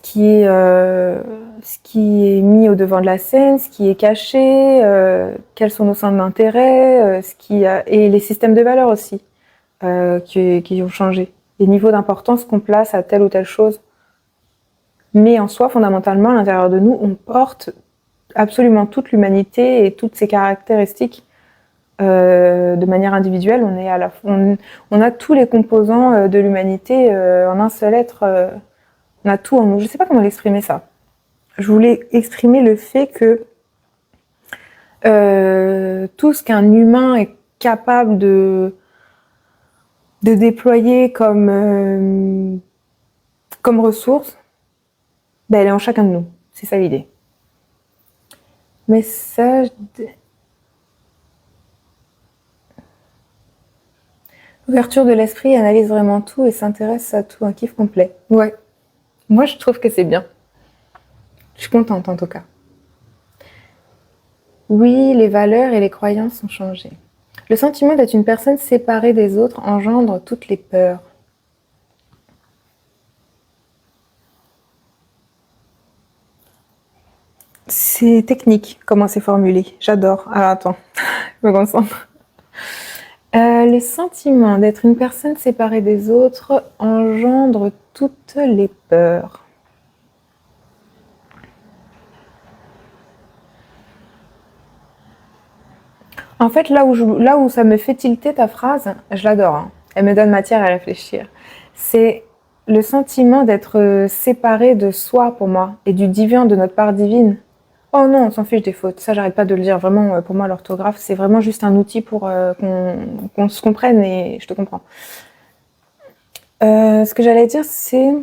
qui est mis au devant de la scène, ce qui est caché, quels sont nos centres d'intérêt, et les systèmes de valeurs aussi. Qui ont changé. Les niveaux d'importance qu'on place à telle ou telle chose. Mais en soi, fondamentalement, à l'intérieur de nous, on porte absolument toute l'humanité et toutes ses caractéristiques de manière individuelle. On a tous les composants de l'humanité en un seul être On a tout en nous. Je ne sais pas comment l'exprimer ça. Je voulais exprimer le fait que tout ce qu'un humain est capable de déployer comme ressource, ben, elle est en chacun de nous. C'est ça l'idée. Message de... Ouverture de l'esprit, analyse vraiment tout et s'intéresse à tout, un kiff complet. Ouais. Moi, je trouve que c'est bien. Je suis contente en tout cas. Oui, les valeurs et les croyances ont changé. Le sentiment d'être une personne séparée des autres engendre toutes les peurs. C'est technique comment c'est formulé. J'adore. Alors attends, je me concentre. Le sentiment d'être une personne séparée des autres engendre toutes les peurs. En fait, là où ça me fait tilter ta phrase, je l'adore, hein. Elle me donne matière à réfléchir. C'est le sentiment d'être séparé de soi pour moi et du divin, de notre part divine. Oh non, on s'en fiche des fautes. Ça, j'arrête pas de le dire. Vraiment, pour moi, l'orthographe, c'est vraiment juste un outil pour qu'on se comprenne et je te comprends. Ce que j'allais dire, c'est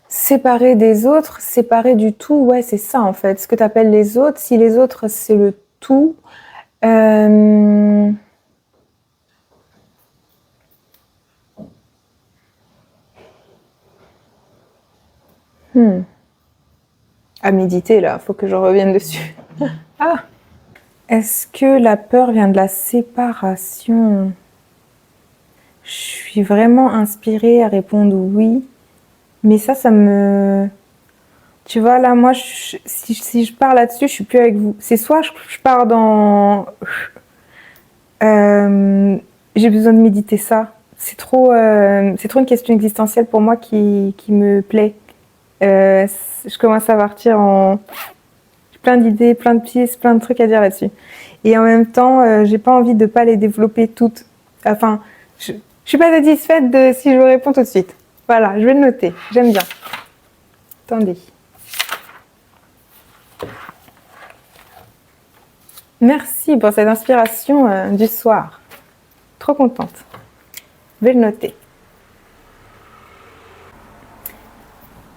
séparer des autres, séparer du tout. Ouais, c'est ça en fait. Ce que tu appelles les autres, si les autres, c'est le tout. À méditer là, faut que je revienne dessus. Ah, est-ce que la peur vient de la séparation? Je suis vraiment inspirée à répondre oui, mais ça me... Tu vois, là, moi, si je pars là-dessus, je suis plus avec vous. C'est soit je pars dans... j'ai besoin de méditer ça. C'est trop une question existentielle pour moi qui me plaît. Je commence à partir en... J'ai plein d'idées, plein de pistes, plein de trucs à dire là-dessus. Et en même temps, j'ai pas envie de pas les développer toutes. Enfin, je suis pas satisfaite de si je vous réponds tout de suite. Voilà, je vais le noter. J'aime bien. Attendez. Merci pour cette inspiration du soir. Trop contente. Je vais le noter.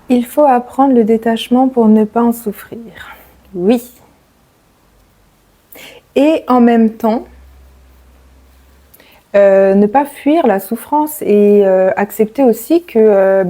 Il faut apprendre le détachement pour ne pas en souffrir. Oui. Et en même temps, ne pas fuir la souffrance et accepter aussi que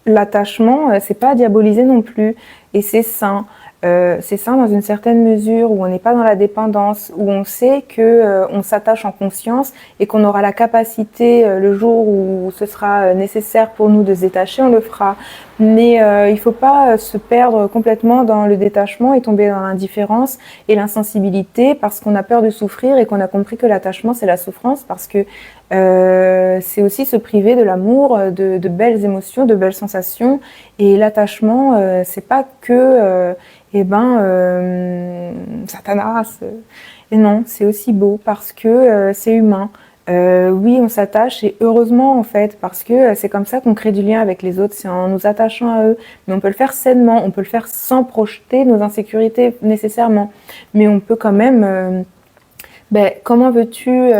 l'attachement, c'est pas diabolisé non plus. Et c'est sain. C'est sain dans une certaine mesure où on n'est pas dans la dépendance, où on sait que on s'attache en conscience et qu'on aura la capacité le jour où ce sera nécessaire pour nous de se détacher, on le fera. Mais il faut pas se perdre complètement dans le détachement et tomber dans l'indifférence et l'insensibilité parce qu'on a peur de souffrir et qu'on a compris que l'attachement c'est la souffrance, parce que c'est aussi se priver de l'amour, de belles émotions, de belles sensations. Et l'attachement, c'est pas que Satanas. Et non, c'est aussi beau parce que c'est humain. Oui, on s'attache et heureusement en fait, parce que c'est comme ça qu'on crée du lien avec les autres, c'est en nous attachant à eux. Mais on peut le faire sainement, on peut le faire sans projeter nos insécurités nécessairement. Mais on peut quand même... comment veux-tu...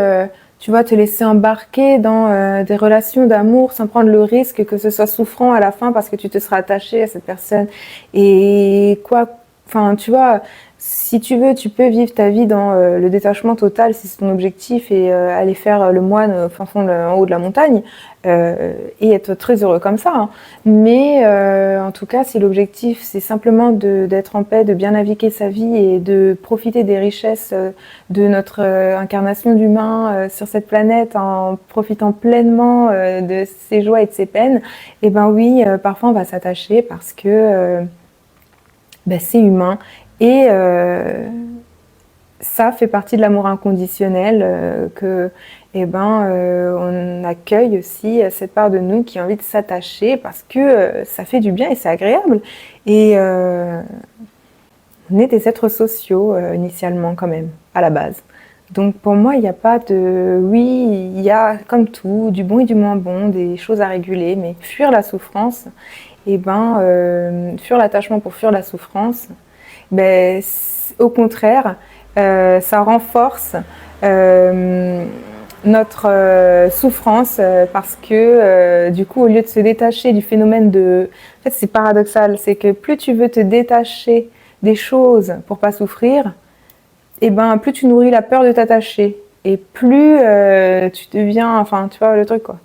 tu vois, te laisser embarquer dans des relations d'amour sans prendre le risque que ce soit souffrant à la fin parce que tu te seras attaché à cette personne. Et quoi, enfin, tu vois, si tu veux, tu peux vivre ta vie dans le détachement total si c'est ton objectif et aller faire le moine en haut de la montagne et être très heureux comme ça. Hein. Mais en tout cas, si l'objectif c'est simplement d'être en paix, de bien naviguer sa vie et de profiter des richesses de notre incarnation d'humain sur cette planète en profitant pleinement de ses joies et de ses peines, et ben oui, parfois on va s'attacher parce que c'est humain. Et ça fait partie de l'amour inconditionnel que on accueille aussi cette part de nous qui a envie de s'attacher parce que ça fait du bien et c'est agréable. Et on est des êtres sociaux initialement quand même, à la base. Donc pour moi, il n'y a pas de... Oui, il y a comme tout, du bon et du moins bon, des choses à réguler, mais fuir la souffrance, fuir l'attachement pour fuir la souffrance, au contraire, ça renforce euh, notre souffrance parce que du coup, au lieu de se détacher du phénomène de... En fait, c'est paradoxal, c'est que plus tu veux te détacher des choses pour pas souffrir, et plus tu nourris la peur de t'attacher et plus tu deviens, enfin, tu vois le truc quoi.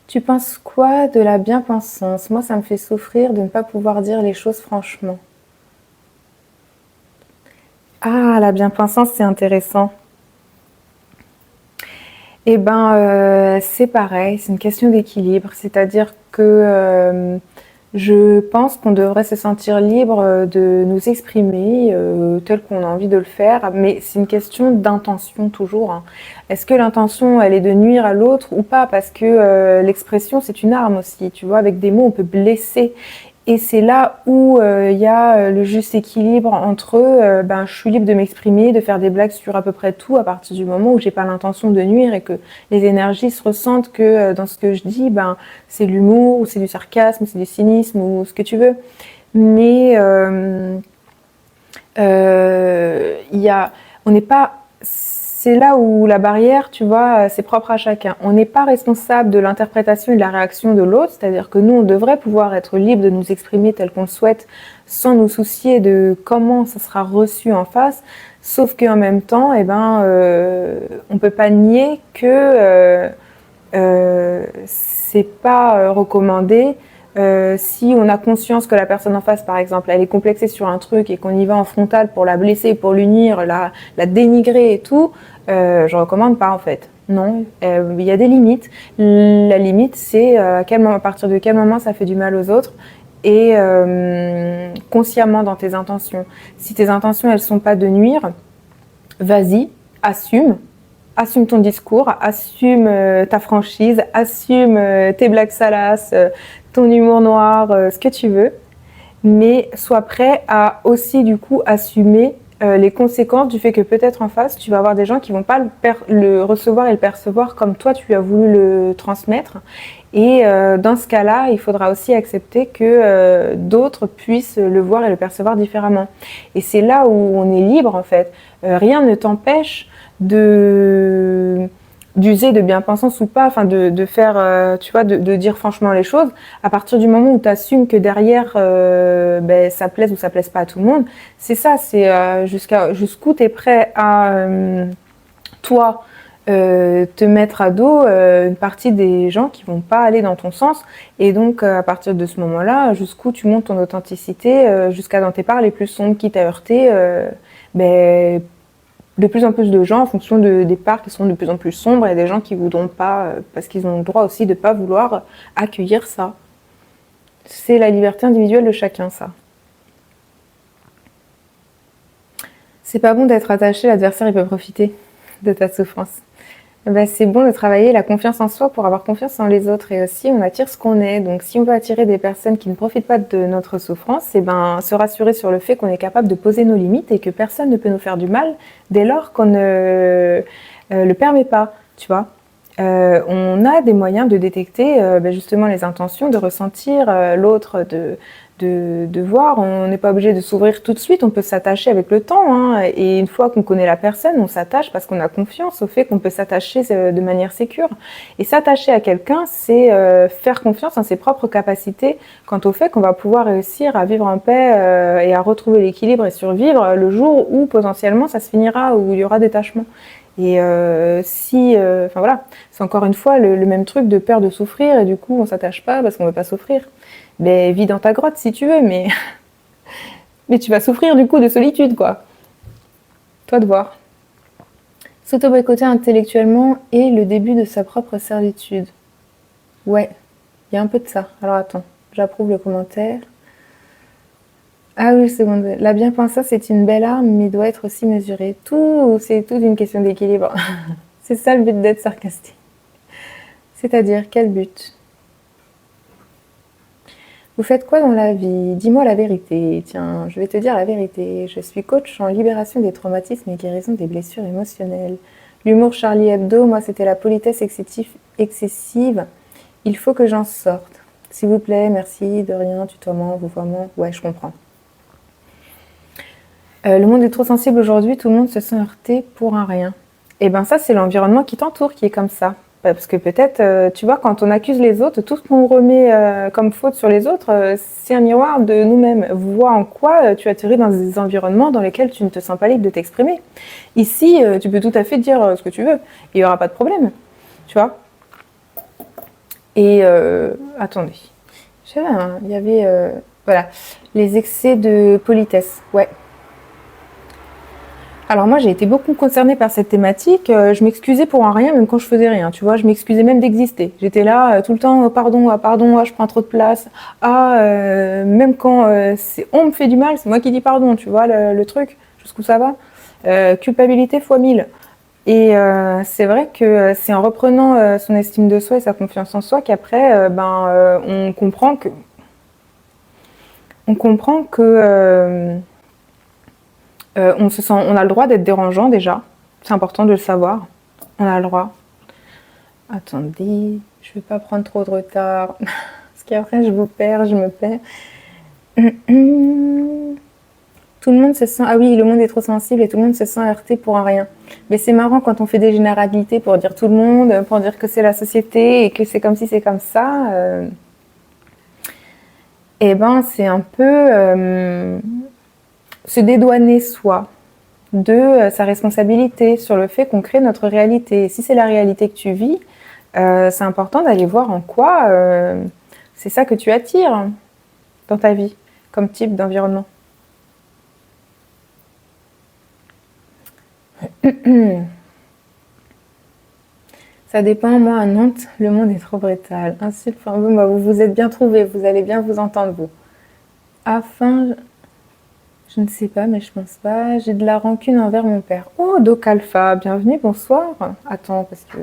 Tu penses quoi de la bien-pensance? Moi, ça me fait souffrir de ne pas pouvoir dire les choses franchement. Ah, la bien-pensance, c'est intéressant. C'est pareil, c'est une question d'équilibre. C'est-à-dire que je pense qu'on devrait se sentir libre de nous exprimer tel qu'on a envie de le faire, mais c'est une question d'intention toujours, hein. Est-ce que l'intention, elle est de nuire à l'autre ou pas? Parce que l'expression, c'est une arme aussi. Tu vois, avec des mots, on peut blesser. Et c'est là où il y a le juste équilibre entre je suis libre de m'exprimer, de faire des blagues sur à peu près tout à partir du moment où j'ai pas l'intention de nuire et que les énergies se ressentent que dans ce que je dis, c'est l'humour ou c'est du sarcasme, ou c'est du cynisme ou ce que tu veux. Mais on n'est pas... C'est là où la barrière, tu vois, c'est propre à chacun. On n'est pas responsable de l'interprétation et de la réaction de l'autre, c'est-à-dire que nous, on devrait pouvoir être libre de nous exprimer tel qu'on le souhaite, sans nous soucier de comment ça sera reçu en face. Sauf qu'en même temps, on peut pas nier que c'est pas recommandé. Si on a conscience que la personne en face, par exemple, elle est complexée sur un truc et qu'on y va en frontal pour la blesser, pour l'unir, la dénigrer et tout, je recommande pas en fait. Non, il y a des limites. La limite, c'est à partir de quel moment ça fait du mal aux autres et consciemment dans tes intentions. Si tes intentions, elles sont pas de nuire, vas-y, assume. Assume ton discours, assume ta franchise, assume tes blagues salaces, ton humour noir, ce que tu veux. Mais sois prêt à aussi du coup assumer les conséquences du fait que peut-être en face, tu vas avoir des gens qui vont pas le recevoir et le percevoir comme toi tu as voulu le transmettre. Et dans ce cas-là, il faudra aussi accepter que d'autres puissent le voir et le percevoir différemment. Et c'est là où on est libre en fait. Rien ne t'empêche d'user de bien-pensance ou pas, enfin de faire, tu vois, de dire franchement les choses. À partir du moment où tu assumes que derrière, ça plaise ou ça plaise pas à tout le monde, c'est ça, c'est jusqu'où tu es prêt à, toi, te mettre à dos une partie des gens qui vont pas aller dans ton sens. Et donc, à partir de ce moment-là, jusqu'où tu montes ton authenticité, jusqu'à dans tes parts les plus sombres qui t'a heurté, de plus en plus de gens, en fonction des parts qui sont de plus en plus sombres, et des gens qui voudront pas, parce qu'ils ont le droit aussi de pas vouloir accueillir ça. C'est la liberté individuelle de chacun, ça. C'est pas bon d'être attaché, l'adversaire il peut profiter de ta souffrance. C'est bon de travailler la confiance en soi pour avoir confiance en les autres, et aussi on attire ce qu'on est. Donc si on veut attirer des personnes qui ne profitent pas de notre souffrance, se rassurer sur le fait qu'on est capable de poser nos limites et que personne ne peut nous faire du mal dès lors qu'on ne le permet pas, tu vois. On a des moyens de détecter justement les intentions, de ressentir l'autre, de voir. On n'est pas obligé de s'ouvrir tout de suite, on peut s'attacher avec le temps, hein. Et une fois qu'on connaît la personne, on s'attache parce qu'on a confiance au fait qu'on peut s'attacher de manière sécure. Et s'attacher à quelqu'un, c'est faire confiance en ses propres capacités quant au fait qu'on va pouvoir réussir à vivre en paix et à retrouver l'équilibre et survivre le jour où potentiellement ça se finira, où il y aura détachement. Et voilà, c'est encore une fois le même truc de peur de souffrir, et du coup on s'attache pas parce qu'on veut pas souffrir. Mais vis dans ta grotte si tu veux, mais tu vas souffrir du coup de solitude, quoi. Toi de voir. S'auto-boycotter intellectuellement est le début de sa propre servitude. Ouais, il y a un peu de ça. Alors attends, j'approuve le commentaire. Ah oui, seconde. La bien-pensance c'est une belle arme, mais doit être aussi mesurée. C'est tout une question d'équilibre. C'est ça le but d'être sarcastique. C'est-à-dire, quel but? Vous faites quoi dans la vie? Dis-moi la vérité. Tiens, je vais te dire la vérité. Je suis coach en libération des traumatismes et guérison des blessures émotionnelles. L'humour Charlie Hebdo, moi c'était la politesse excessive. Il faut que j'en sorte. S'il vous plaît, merci, de rien, tutoiement, vouvoiement. Ouais, je comprends. Le monde est trop sensible aujourd'hui, tout le monde se sent heurté pour un rien. Et ben ça, c'est l'environnement qui t'entoure qui est comme ça. Parce que peut-être, tu vois, quand on accuse les autres, tout ce qu'on remet comme faute sur les autres, c'est un miroir de nous-mêmes. Vois en quoi tu atterris dans des environnements dans lesquels tu ne te sens pas libre de t'exprimer. Ici, tu peux tout à fait dire ce que tu veux. Il n'y aura pas de problème. Tu vois. Et attendez. Je sais pas, il y avait... voilà. Les excès de politesse. Ouais. Alors moi, j'ai été beaucoup concernée par cette thématique. Je m'excusais pour un rien, même quand je faisais rien. Tu vois, je m'excusais même d'exister. J'étais là tout le temps, pardon, je prends trop de place. Même quand on me fait du mal, c'est moi qui dis pardon. Tu vois le truc, jusqu'où ça va. Culpabilité fois 1000. Et c'est vrai que c'est en reprenant son estime de soi et sa confiance en soi qu'après, on comprend que on a le droit d'être dérangeant déjà. C'est important de le savoir. On a le droit. Attendez, je vais pas prendre trop de retard. Parce qu'après, je vous perds, je me perds. Tout le monde se sent... Ah oui, le monde est trop sensible et tout le monde se sent heurté pour un rien. Mais c'est marrant quand on fait des généralités pour dire tout le monde, pour dire que c'est la société et que c'est comme si c'est comme ça. Eh ben, c'est un peu... se dédouaner soi de sa responsabilité sur le fait qu'on crée notre réalité. Et si c'est la réalité que tu vis, c'est important d'aller voir en quoi c'est ça que tu attires dans ta vie, comme type d'environnement. Ça dépend, moi à Nantes, le monde est trop brutal. Ainsi, vous vous êtes bien trouvés, vous allez bien vous entendre, vous. Afin... Je ne sais pas, mais je pense pas. J'ai de la rancune envers mon père. Oh, Doc Alpha, bienvenue, bonsoir. Attends, parce que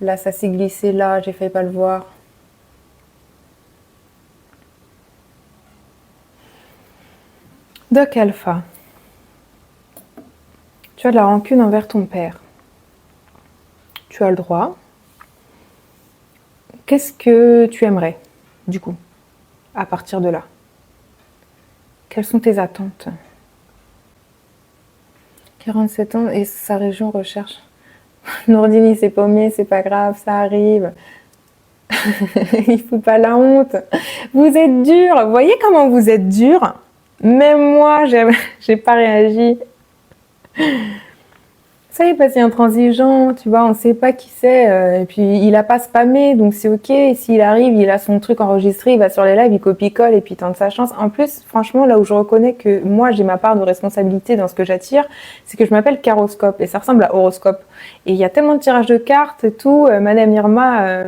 là, ça s'est glissé là, j'ai failli pas le voir. Doc Alpha, tu as de la rancune envers ton père. Tu as le droit. Qu'est-ce que tu aimerais, du coup, à partir de là? Quelles sont tes attentes? 47 ans et sa région recherche. Nourdini, c'est paumé, c'est pas grave, ça arrive. Il faut pas la honte. Vous êtes dur. Vous voyez comment vous êtes dur? Même moi, j'ai pas réagi. Ça y est, pas si intransigeant, tu vois, on sait pas qui c'est. Et puis, il a pas spammé, donc c'est ok. Et s'il arrive, il a son truc enregistré, il va sur les lives, il copie-colle et puis il tente sa chance. En plus, franchement, là où je reconnais que moi, j'ai ma part de responsabilité dans ce que j'attire, c'est que je m'appelle Caroscope et ça ressemble à horoscope. Et il y a tellement de tirages de cartes et tout. Madame Irma,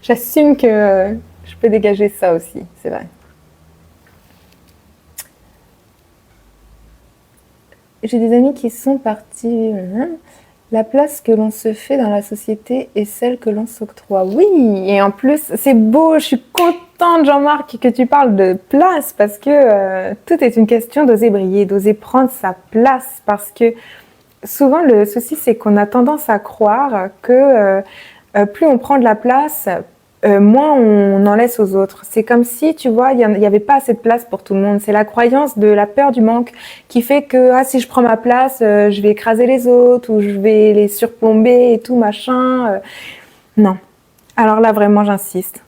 j'assume que je peux dégager ça aussi, c'est vrai. J'ai des amis qui sont partis. La place que l'on se fait dans la société est celle que l'on s'octroie. Oui, et en plus, c'est beau, je suis contente, Jean-Marc, que tu parles de place, parce que tout est une question d'oser briller, d'oser prendre sa place, parce que souvent, le souci, c'est qu'on a tendance à croire que plus on prend de la place, moins on en laisse aux autres. C'est comme si, tu vois, il n'y avait pas assez de place pour tout le monde. C'est la croyance de la peur du manque qui fait que si je prends ma place, je vais écraser les autres ou je vais les surplomber et tout, machin. Non. Alors là, vraiment, j'insiste.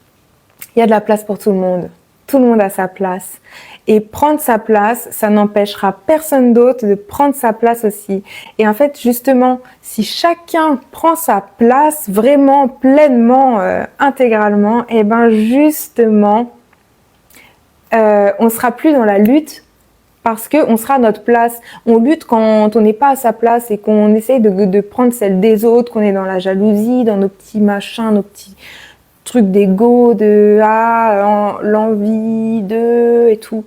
Il y a de la place pour tout le monde. Tout le monde a sa place. Et prendre sa place, ça n'empêchera personne d'autre de prendre sa place aussi. Et en fait, justement, si chacun prend sa place vraiment, pleinement, intégralement, et ben justement, on sera plus dans la lutte parce qu'on sera à notre place. On lutte quand on n'est pas à sa place et qu'on essaye de prendre celle des autres, qu'on est dans la jalousie, dans nos petits machins, nos petits trucs d'ego, de l'envie de et tout.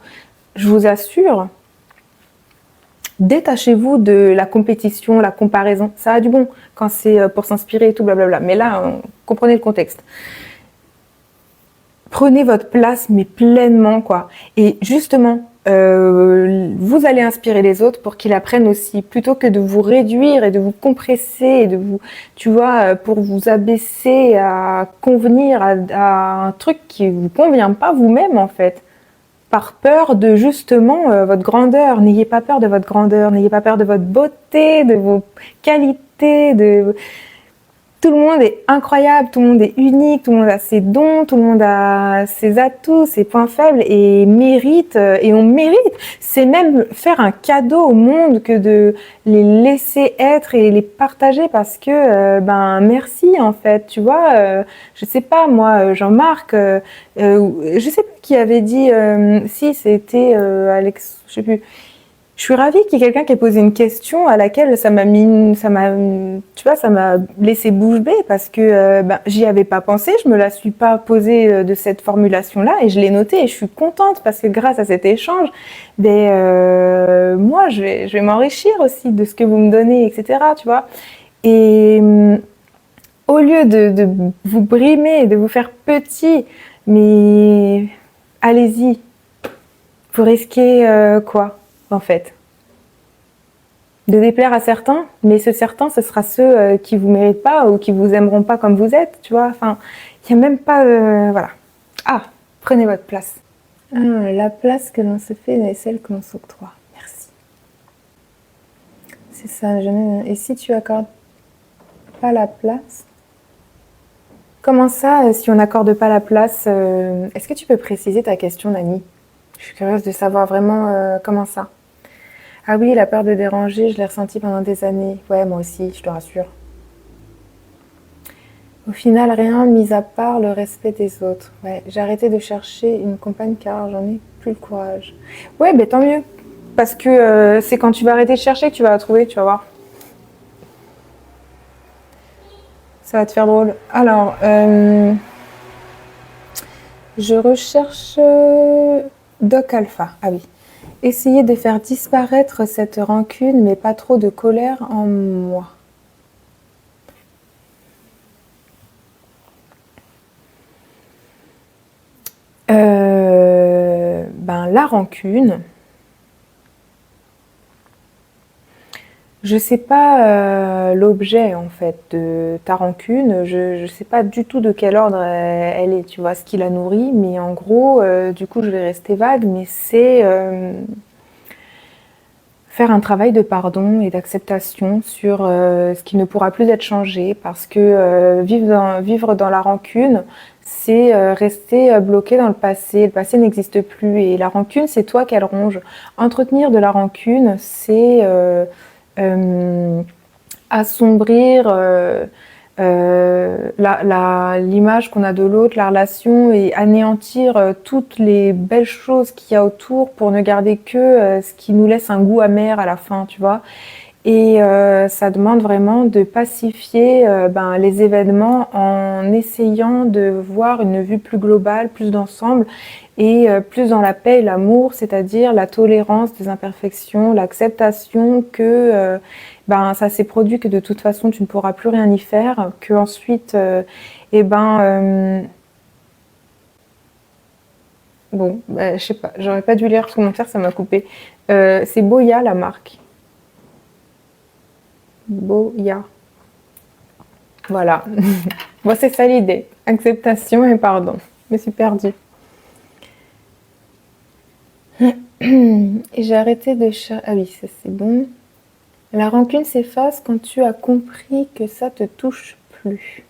Je vous assure, détachez-vous de la compétition, la comparaison. Ça a du bon quand c'est pour s'inspirer et tout, blablabla. Mais là, comprenez le contexte. prenez votre place, mais pleinement, quoi. Et justement, vous allez inspirer les autres pour qu'ils apprennent aussi, plutôt que de vous réduire et de vous compresser et de vous, tu vois, pour vous abaisser à convenir à un truc qui vous convient pas vous-même, en fait. Par peur de justement votre grandeur. N'ayez pas peur de votre grandeur, n'ayez pas peur de votre beauté, de vos qualités, de... Tout le monde est incroyable, tout le monde est unique, tout le monde a ses dons, tout le monde a ses atouts, ses points faibles et mérite, et on mérite. C'est même faire un cadeau au monde que de les laisser être et les partager parce que, ben, merci en fait, tu vois. Je sais pas, moi, Jean-Marc, je sais pas qui avait dit, si c'était Alex, je sais plus. Je suis ravie qu'il y ait quelqu'un qui ait posé une question à laquelle ça m'a laissé bouche bée parce que ben, j'y avais pas pensé, je me la suis pas posée de cette formulation-là et je l'ai notée et je suis contente parce que grâce à cet échange, ben, moi je vais m'enrichir aussi de ce que vous me donnez, etc. Tu vois. Et au lieu de vous brimer, de vous faire petit, mais allez-y, vous risquez quoi? En fait, de déplaire à certains, mais certains, ce sera ceux qui vous méritent pas ou qui vous aimeront pas comme vous êtes, tu vois. Enfin, il y a même pas, voilà. Ah, prenez votre place. Ah, la place que l'on se fait est celle que l'on s'octroie. Merci. C'est ça. Et si tu accordes pas la place, comment ça, si on n'accorde pas la place, est-ce que tu peux préciser ta question, Nani? Je suis curieuse de savoir vraiment comment ça. Ah oui, la peur de déranger, je l'ai ressentie pendant des années. Ouais, moi aussi, je te rassure. Au final, rien, mis à part le respect des autres. Ouais, j'ai arrêté de chercher une compagne car j'en ai plus le courage. Ouais, ben tant mieux. Parce que c'est quand tu vas arrêter de chercher que tu vas la trouver, tu vas voir. Ça va te faire drôle. Alors, je recherche Doc Alpha. Ah oui. Essayer de faire disparaître cette rancune, mais pas trop de colère en moi. Ben, la rancune, je sais pas l'objet en fait de ta rancune, je sais pas du tout de quel ordre elle est, tu vois, ce qui la nourrit, mais en gros, du coup je vais rester vague, mais c'est faire un travail de pardon et d'acceptation sur ce qui ne pourra plus être changé, parce que vivre dans la rancune, c'est rester bloqué dans le passé n'existe plus, et la rancune c'est toi qu'elle ronge. Entretenir de la rancune, c'est assombrir l'image qu'on a de l'autre, la relation, et anéantir toutes les belles choses qu'il y a autour pour ne garder que ce qui nous laisse un goût amer à la fin, tu vois. Et ça demande vraiment de pacifier les événements en essayant de voir une vue plus globale, plus d'ensemble, et plus dans la paix et l'amour, c'est-à-dire la tolérance des imperfections, l'acceptation que ça s'est produit, que de toute façon tu ne pourras plus rien y faire, que ensuite je sais pas, j'aurais pas dû lire le commentaire, ça m'a coupé. C'est Boya la marque. Boya. Voilà. Bon, c'est ça l'idée. Acceptation et pardon. Je me suis perdue. Et j'ai arrêté de chercher. Ah oui, ça c'est bon. La rancune s'efface quand tu as compris que ça te touche plus.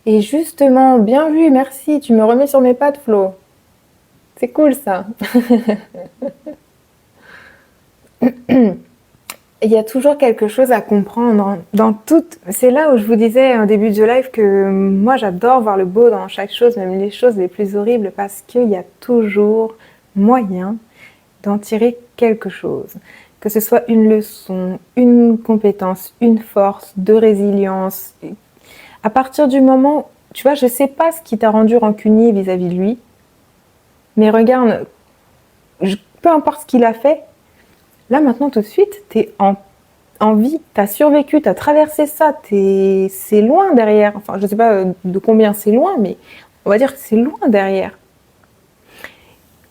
Et justement, bien vu, merci. Tu me remets sur mes pattes, Flo. C'est cool ça. Il y a toujours quelque chose à comprendre dans toute... C'est là où je vous disais au début du live que moi j'adore voir le beau dans chaque chose, même les choses les plus horribles, parce qu'il y a toujours moyen d'en tirer quelque chose. Que ce soit une leçon, une compétence, une force, de résilience. À partir du moment... Tu vois, je sais pas ce qui t'a rendu rancunier vis-à-vis de lui, mais regarde, peu importe ce qu'il a fait, là maintenant tout de suite, t'es en vie, t'as survécu, t'as traversé ça, c'est loin derrière. Enfin, je sais pas de combien c'est loin, mais on va dire que c'est loin derrière.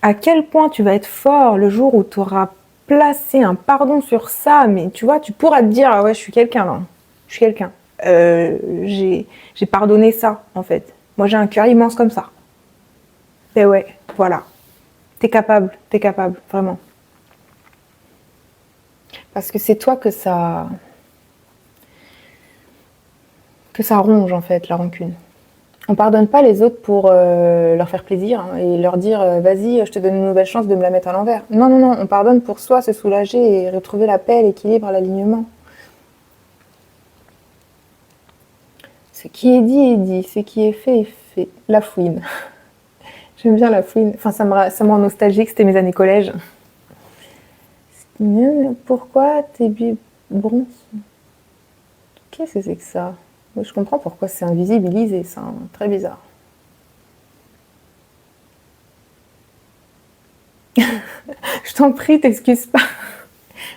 À quel point tu vas être fort le jour où tu auras placé un pardon sur ça, mais tu vois, tu pourras te dire, ah ouais, je suis quelqu'un là, je suis quelqu'un. J'ai pardonné ça, en fait. Moi, j'ai un cœur immense comme ça. Ben ouais, voilà. T'es capable, vraiment. Parce que c'est toi que ça ronge, en fait, la rancune. On pardonne pas les autres pour leur faire plaisir hein, et leur dire vas-y, je te donne une nouvelle chance de me la mettre à l'envers. Non, non, non, on pardonne pour soi, se soulager et retrouver la paix, l'équilibre, l'alignement. Ce qui est dit, ce qui est fait. La fouine. J'aime bien la fouine. Enfin, ça me rend nostalgique, c'était mes années collège. Pourquoi tes biberons... Qu'est-ce que c'est que ça? Je comprends pourquoi c'est invisibilisé, ça. Hein. Très bizarre. Je t'en prie, t'excuses pas.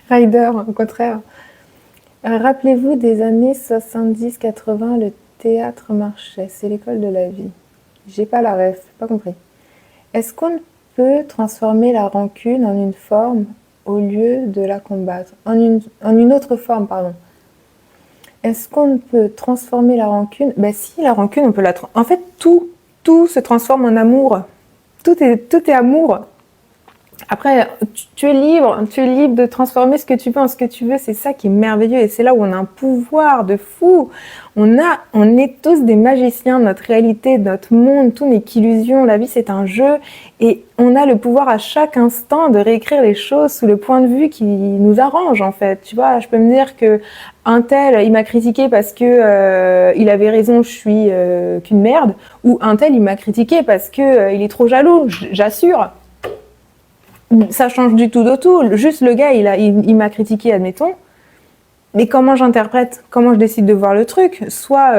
Rider, au contraire. Rappelez-vous des années 70-80, le théâtre marchait. C'est l'école de la vie. J'ai pas la ref, pas compris. Est-ce qu'on peut transformer la rancune en une forme au lieu de la combattre? En une autre forme, pardon. Est-ce qu'on peut transformer la rancune? Ben si, la rancune, on peut la... En fait, tout se transforme en amour. Tout est amour. Après, tu es libre de transformer ce que tu veux en ce que tu veux. C'est ça qui est merveilleux et c'est là où on a un pouvoir de fou. On est tous des magiciens. Notre réalité, notre monde, tout n'est qu'illusion. La vie, c'est un jeu et on a le pouvoir à chaque instant de réécrire les choses sous le point de vue qui nous arrange en fait. Tu vois, je peux me dire que un tel, il m'a critiqué parce que il avait raison, je suis qu'une merde, ou un tel, il m'a critiqué parce que il est trop jaloux. J'assure. Ça change du tout au tout. Juste le gars, il m'a critiqué, admettons. Mais comment j'interprète? Comment je décide de voir le truc? Soit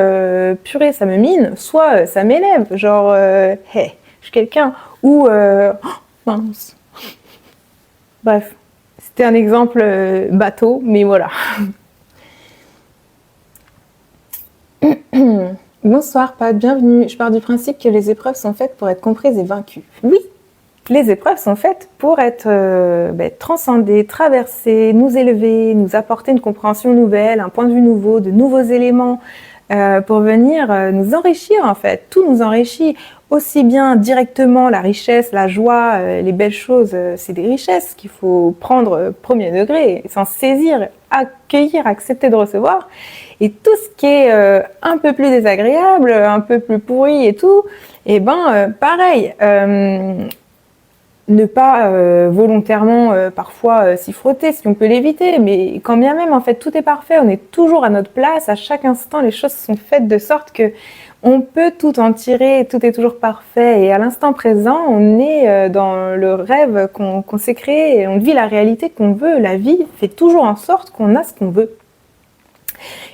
purée, ça me mine, soit ça m'élève. Genre, hey, je suis quelqu'un. Ou oh, mince. Bref, c'était un exemple bateau, mais voilà. Bonsoir, Pat, bienvenue. Je pars du principe que les épreuves sont faites pour être comprises et vaincues. Oui, les épreuves sont faites pour être transcendées, traversées, nous élever, nous apporter une compréhension nouvelle, un point de vue nouveau, de nouveaux éléments, pour venir nous enrichir en fait. Tout nous enrichit, aussi bien directement la richesse, la joie, les belles choses, c'est des richesses qu'il faut prendre premier degré, s'en saisir, accueillir, accepter de recevoir. Et tout ce qui est un peu plus désagréable, un peu plus pourri et tout, et pareil. Ne pas volontairement parfois s'y frotter si on peut l'éviter, mais quand bien même en fait tout est parfait, on est toujours à notre place, à chaque instant les choses sont faites de sorte que on peut tout en tirer, tout est toujours parfait et à l'instant présent on est dans le rêve qu'on s'est créé et on vit la réalité qu'on veut, la vie fait toujours en sorte qu'on a ce qu'on veut.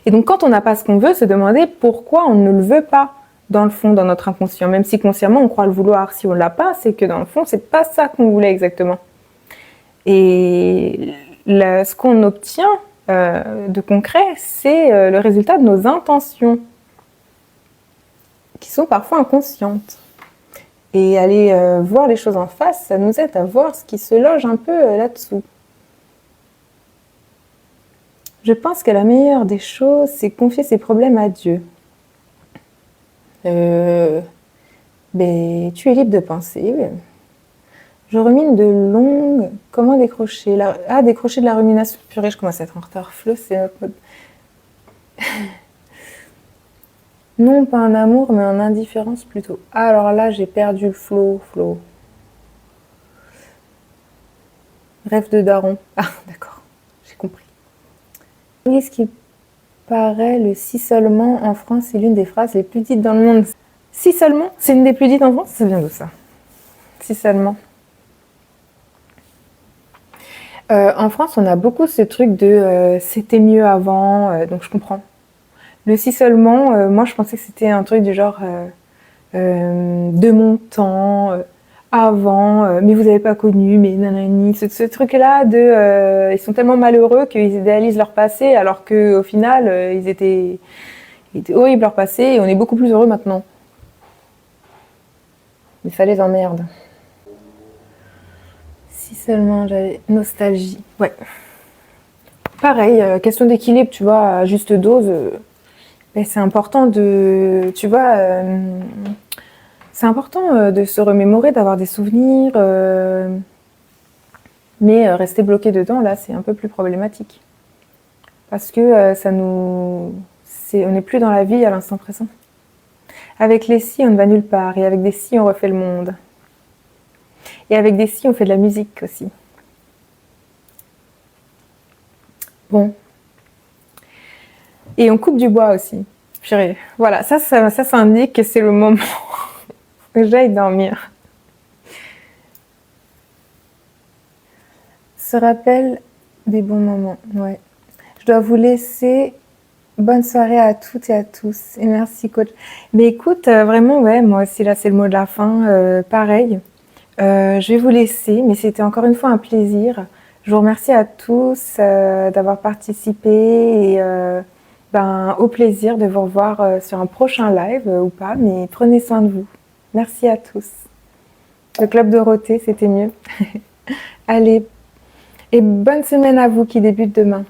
Et donc quand on n'a pas ce qu'on veut, se demander pourquoi on ne le veut pas. Dans le fond, dans notre inconscient, même si consciemment on croit le vouloir, si on l'a pas, c'est que dans le fond, c'est pas ça qu'on voulait exactement. Et ce qu'on obtient de concret, c'est le résultat de nos intentions, qui sont parfois inconscientes. Et aller voir les choses en face, ça nous aide à voir ce qui se loge un peu là-dessous. Je pense que la meilleure des choses, c'est confier ses problèmes à Dieu. Tu es libre de penser. Je rumine de longues. Comment décrocher décrocher de la rumination. Purée, je commence à être en retard. Flo, c'est notre mode. Non, pas un amour, mais en indifférence plutôt. Ah, alors là, j'ai perdu le flow. Rêve de daron. Ah, d'accord, j'ai compris. Oui, ce qui paraît, le si seulement en France est l'une des phrases les plus dites dans le monde. Si seulement, c'est une des plus dites en France, ça vient d'où ça? Si seulement. En France, on a beaucoup ce truc de c'était mieux avant, donc je comprends. Le si seulement, moi je pensais que c'était un truc du genre de mon temps, avant, mais vous n'avez pas connu, mais nanani, ce truc-là de ils sont tellement malheureux qu'ils idéalisent leur passé alors qu'au final ils étaient horribles leur passé et on est beaucoup plus heureux maintenant. Mais ça les emmerde. Si seulement j'avais nostalgie. Ouais. Pareil, question d'équilibre, tu vois, à juste dose. Mais c'est important de, tu vois, c'est important de se remémorer, d'avoir des souvenirs. Mais rester bloqué dedans, là, c'est un peu plus problématique. Parce que on n'est plus dans la vie à l'instant présent. Avec les si, on ne va nulle part. Et avec des si, on refait le monde. Et avec des si, on fait de la musique aussi. Bon. Et on coupe du bois aussi. Purée. Voilà, ça indique que c'est le moment que j'aille dormir. Se rappelle des bons moments, ouais. Je dois vous laisser. Bonne soirée à toutes et à tous. Et merci, coach. Mais écoute, vraiment, ouais, moi aussi, là, c'est le mot de la fin. Pareil. Je vais vous laisser, mais c'était encore une fois un plaisir. Je vous remercie à tous d'avoir participé et au plaisir de vous revoir sur un prochain live ou pas, mais prenez soin de vous. Merci à tous. Le Club Dorothée, c'était mieux. Allez, et bonne semaine à vous qui débute demain.